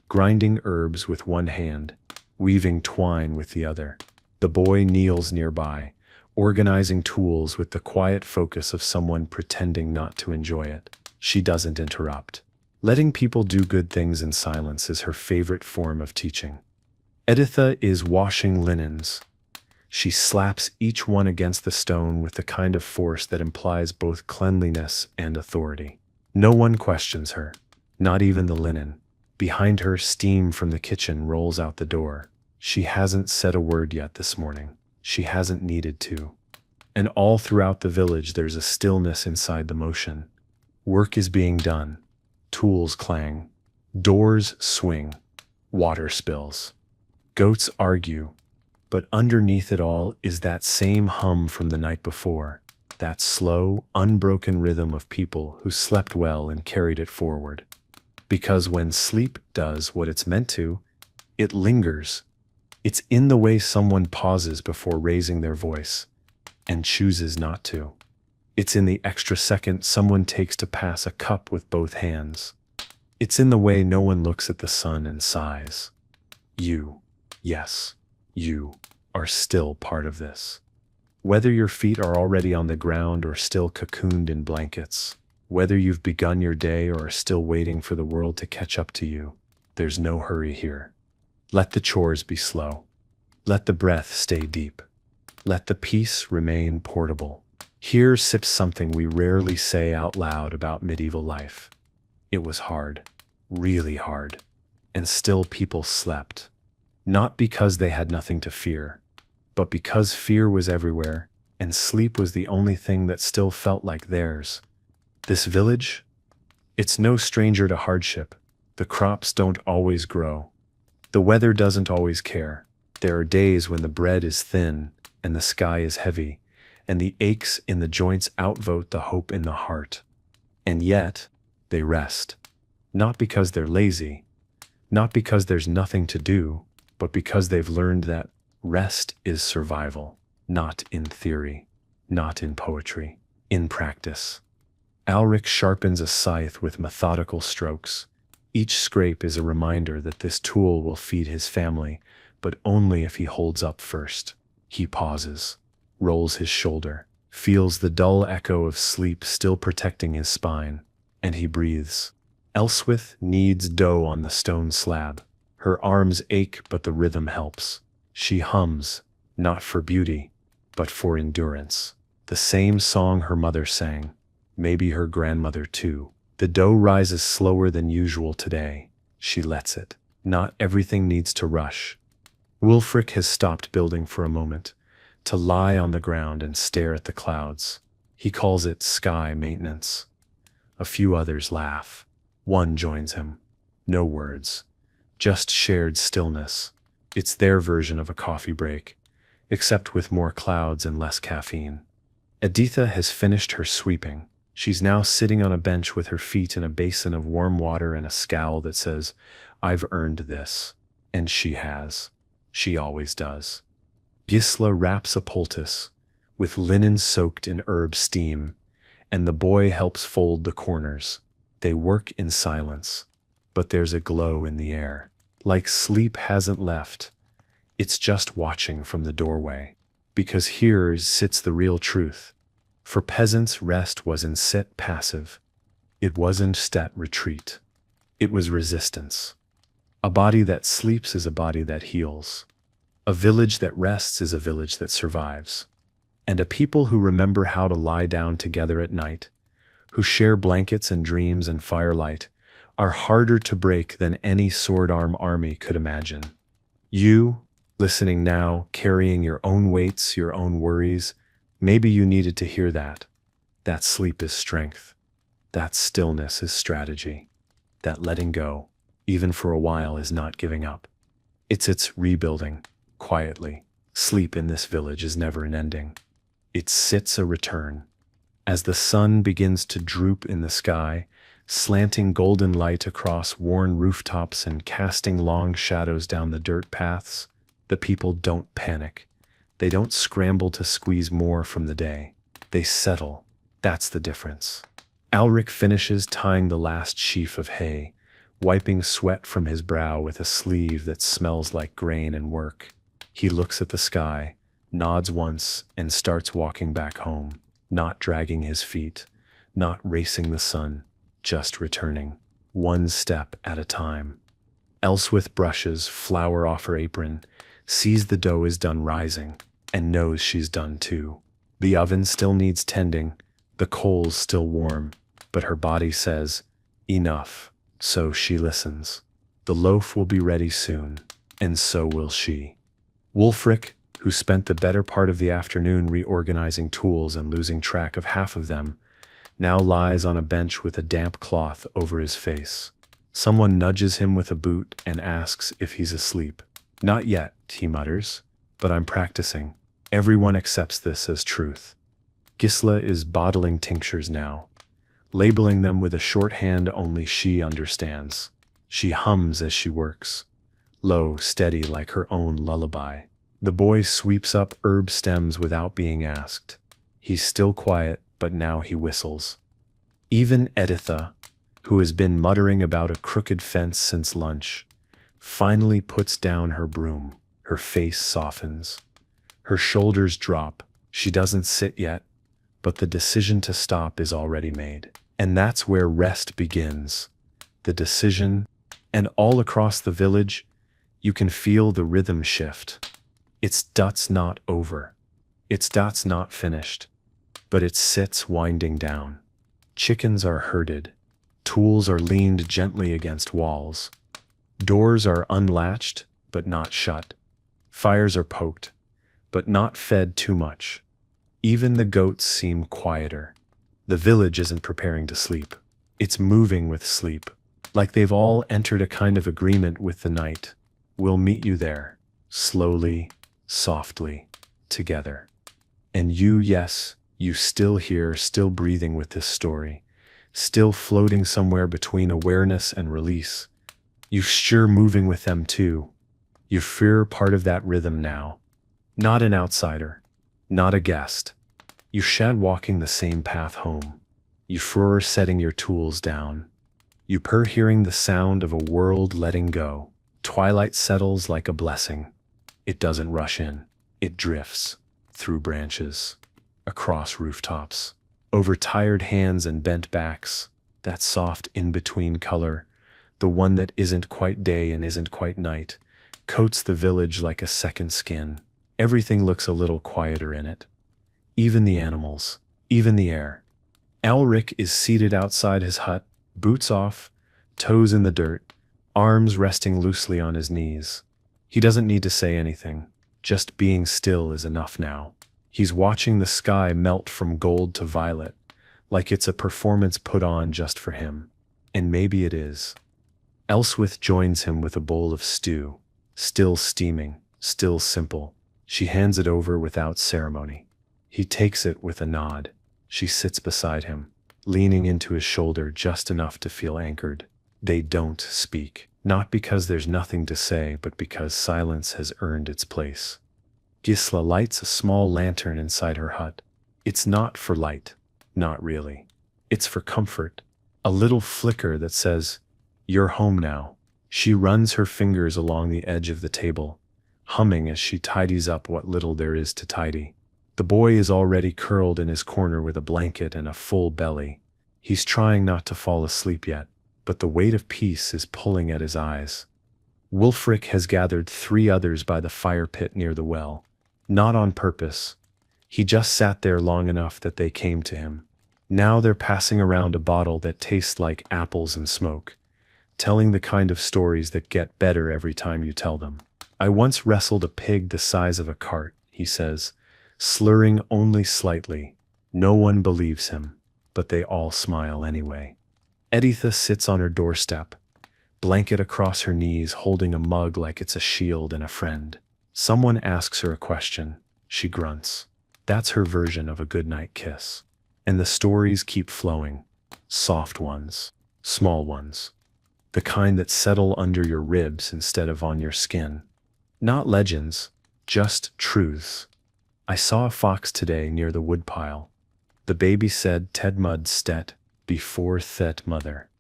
grinding herbs with one hand, weaving twine with the other. The boy kneels nearby, organizing tools with the quiet focus of someone pretending not to enjoy it. She doesn't interrupt. Letting people do good things in silence is her favorite form of teaching. Editha is washing linens. She slaps each one against the stone with the kind of force that implies both cleanliness and authority. No one questions her, not even the linen. Behind her, steam from the kitchen rolls out the door. She hasn't said a word yet this morning. She hasn't needed to. And all throughout the village there's a stillness inside the motion. Work is being done. Tools clang. Doors swing. Water spills. Goats argue. But underneath it all is that same hum from the night before. That slow, unbroken rhythm of people who slept well and carried it forward. Because when sleep does what it's meant to, it lingers. It's in the way someone pauses before raising their voice and chooses not to. It's in the extra second someone takes to pass a cup with both hands. It's in the way no one looks at the sun and sighs. You, yes, you, are still part of this. Whether your feet are already on the ground or still cocooned in blankets, whether you've begun your day or are still waiting for the world to catch up to you, there's no hurry here. Let the chores be slow. Let the breath stay deep. Let the peace remain portable. Here sips something we rarely say out loud about medieval life. It was hard, really hard, and still people slept. Not because they had nothing to fear, but because fear was everywhere, and sleep was the only thing that still felt like theirs. This village? It's no stranger to hardship. The crops don't always grow. The weather doesn't always care. There are days when the bread is thin, and the sky is heavy, and the aches in the joints outvote the hope in the heart. And yet, they rest. Not because they're lazy, not because there's nothing to do, but because they've learned that rest is survival, not in theory, not in poetry, in practice. Alric sharpens a scythe with methodical strokes. Each scrape is a reminder that this tool will feed his family, but only if he holds up first. He pauses, rolls his shoulder, feels the dull echo of sleep still protecting his spine, and he breathes. Elswith kneads dough on the stone slab. Her arms ache, but the rhythm helps. She hums, not for beauty, but for endurance. The same song her mother sang, maybe her grandmother too. The dough rises slower than usual today. She lets it. Not everything needs to rush. Wulfric has stopped building for a moment, to lie on the ground and stare at the clouds. He calls it sky maintenance. A few others laugh. One joins him. No words. Just shared stillness. It's their version of a coffee break, except with more clouds and less caffeine. Editha has finished her sweeping. She's now sitting on a bench with her feet in a basin of warm water and a scowl that says, "I've earned this." And she has. She always does. Gisla wraps a poultice, with linen soaked in herb steam, and the boy helps fold the corners. They work in silence, but there's a glow in the air. Like sleep hasn't left. It's just watching from the doorway. Because here sits the real truth. For peasants, rest wasn't sit passive. It wasn't stat retreat. It was resistance. A body that sleeps is a body that heals. A village that rests is a village that survives. And a people who remember how to lie down together at night, who share blankets and dreams and firelight, are harder to break than any sword-arm army could imagine. You, listening now, carrying your own weights, your own worries, maybe you needed to hear that. That sleep is strength. That stillness is strategy. That letting go, even for a while, is not giving up. It's rebuilding, quietly. Sleep in this village is never an ending. It sits a return. As the sun begins to droop in the sky, slanting golden light across worn rooftops and casting long shadows down the dirt paths, the people don't panic. They don't scramble to squeeze more from the day. They settle. That's the difference. Alric finishes tying the last sheaf of hay, wiping sweat from his brow with a sleeve that smells like grain and work. He looks at the sky, nods once, and starts walking back home, not dragging his feet, not racing the sun, just returning, one step at a time. Elswith brushes flour off her apron, sees the dough is done rising, and knows she's done too. The oven still needs tending, the coals still warm, but her body says, enough, so she listens. The loaf will be ready soon, and so will she. Wulfric, who spent the better part of the afternoon reorganizing tools and losing track of half of them, now lies on a bench with a damp cloth over his face. Someone nudges him with a boot and asks if he's asleep. Not yet, he mutters, but I'm practicing. Everyone accepts this as truth. Gisla is bottling tinctures now, labeling them with a shorthand only she understands. She hums as she works, low, steady like her own lullaby. The boy sweeps up herb stems without being asked. He's still quiet, but now he whistles. Even Editha, who has been muttering about a crooked fence since lunch, finally puts down her broom. Her face softens. Her shoulders drop. She doesn't sit yet, but the decision to stop is already made. And that's where rest begins. The decision, and all across the village, you can feel the rhythm shift. It's dot's not over. It's dot's not finished. But it sits winding down. Chickens are herded. Tools are leaned gently against walls. Doors are unlatched, but not shut. Fires are poked, but not fed too much. Even the goats seem quieter. The village isn't preparing to sleep. It's moving with sleep, like they've all entered a kind of agreement with the night. We'll meet you there, slowly, softly, together. And you, yes, you still here, still breathing with this story, still floating somewhere between awareness and release. You sure moving with them too. You fear part of that rhythm now. Not an outsider, not a guest. You shed walking the same path home. You fur setting your tools down. You purr hearing the sound of a world letting go. Twilight settles like a blessing. It doesn't rush in. It drifts through branches, across rooftops, over tired hands and bent backs. That soft in-between color, the one that isn't quite day and isn't quite night, coats the village like a second skin. Everything looks a little quieter in it. Even the animals, even the air. Alric is seated outside his hut, boots off, toes in the dirt, arms resting loosely on his knees. He doesn't need to say anything. Just being still is enough now. He's watching the sky melt from gold to violet, like it's a performance put on just for him. And maybe it is. Elswith joins him with a bowl of stew, still steaming, still simple. She hands it over without ceremony. He takes it with a nod. She sits beside him, leaning into his shoulder just enough to feel anchored. They don't speak, not because there's nothing to say, but because silence has earned its place. Gisla lights a small lantern inside her hut. It's not for light, not really. It's for comfort, a little flicker that says, "You're home now." She runs her fingers along the edge of the table, humming as she tidies up what little there is to tidy. The boy is already curled in his corner with a blanket and a full belly. He's trying not to fall asleep yet, but the weight of peace is pulling at his eyes. Wulfric has gathered 3 others by the fire pit near the well. Not on purpose. He just sat there long enough that they came to him. Now they're passing around a bottle that tastes like apples and smoke, telling the kind of stories that get better every time you tell them. "I once wrestled a pig the size of a cart," he says, slurring only slightly. No one believes him, but they all smile anyway. Editha sits on her doorstep, blanket across her knees, holding a mug like it's a shield and a friend. Someone asks her a question. She grunts. That's her version of a goodnight kiss. And the stories keep flowing. Soft ones, small ones. The kind that settle under your ribs instead of on your skin. Not legends, just truths. "I saw a fox today near the woodpile. The baby said Ted Mud stet before thet mother.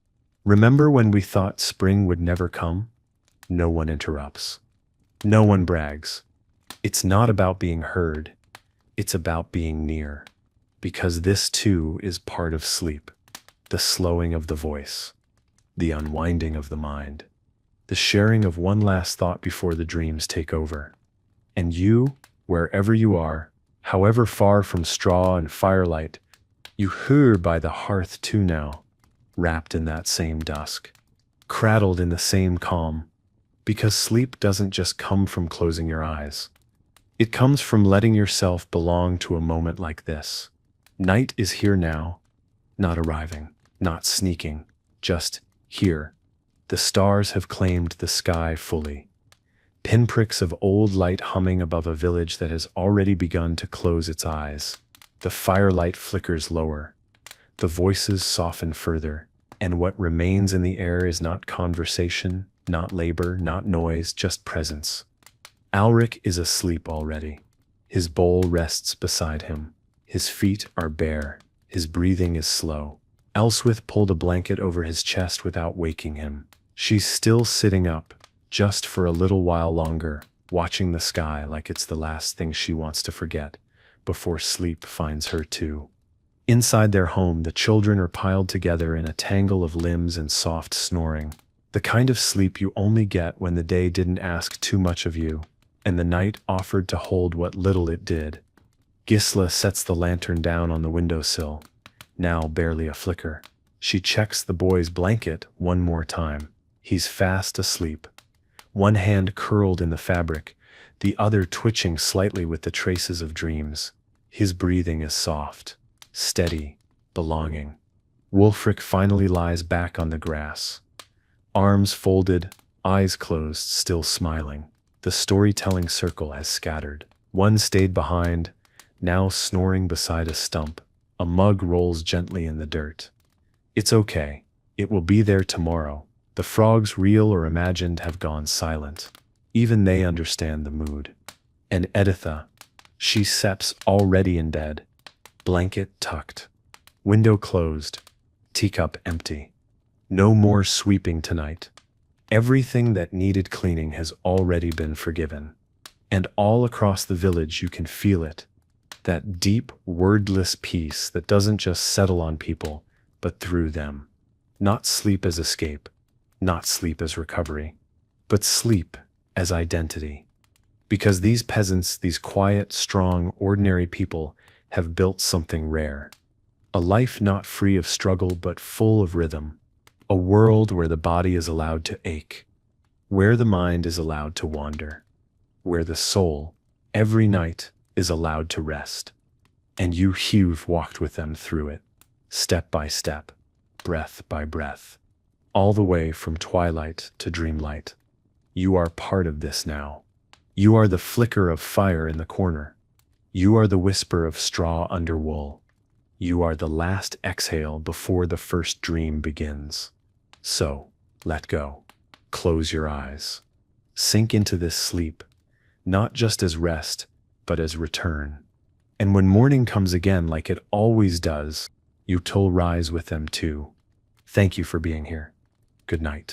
Remember when we thought spring would never come?" No one interrupts. No one brags. It's not about being heard. It's about being near. Because this too is part of sleep. The slowing of the voice. The unwinding of the mind. The sharing of one last thought before the dreams take over. And you, wherever you are, however far from straw and firelight, you hear by the hearth too now, wrapped in that same dusk, cradled in the same calm, because sleep doesn't just come from closing your eyes. It comes from letting yourself belong to a moment like this. Night is here now, not arriving, not sneaking, just here. The stars have claimed the sky fully. Pinpricks of old light humming above a village that has already begun to close its eyes. The firelight flickers lower. The voices soften further, and what remains in the air is not conversation, not labor, not noise, just presence. Alric is asleep already. His bowl rests beside him. His feet are bare. His breathing is slow. Elswith pulled a blanket over his chest without waking him. She's still sitting up, just for a little while longer, watching the sky like it's the last thing she wants to forget, before sleep finds her too. Inside their home, the children are piled together in a tangle of limbs and soft snoring. The kind of sleep you only get when the day didn't ask too much of you, and the night offered to hold what little it did. Gisla sets the lantern down on the windowsill, now barely a flicker. She checks the boy's blanket one more time. He's fast asleep. One hand curled in the fabric, the other twitching slightly with the traces of dreams. His breathing is soft, steady, belonging. Wulfric finally lies back on the grass. Arms folded, eyes closed, still smiling. The storytelling circle has scattered. One stayed behind, now snoring beside a stump. A mug rolls gently in the dirt. It's okay. It will be there tomorrow. The frogs, real or imagined, have gone silent. Even they understand the mood. And Editha, she steps already in bed. Blanket tucked. Window closed. Teacup empty. No more sweeping tonight. Everything that needed cleaning has already been forgiven. And all across the village you can feel it. That deep, wordless peace that doesn't just settle on people, but through them. Not sleep as escape, not sleep as recovery, but sleep as identity. Because these peasants, these quiet, strong, ordinary people, have built something rare. A life not free of struggle but full of rhythm. A world where the body is allowed to ache, where the mind is allowed to wander, where the soul, every night, is allowed to rest. And you've walked with them through it, step by step, breath by breath, all the way from twilight to dreamlight. You are part of this now. You are the flicker of fire in the corner. You are the whisper of straw under wool. You are the last exhale before the first dream begins. So, let go. Close your eyes. Sink into this sleep, not just as rest, but as return. And when morning comes again like it always does, you'll rise with them too. Thank you for being here. Good night.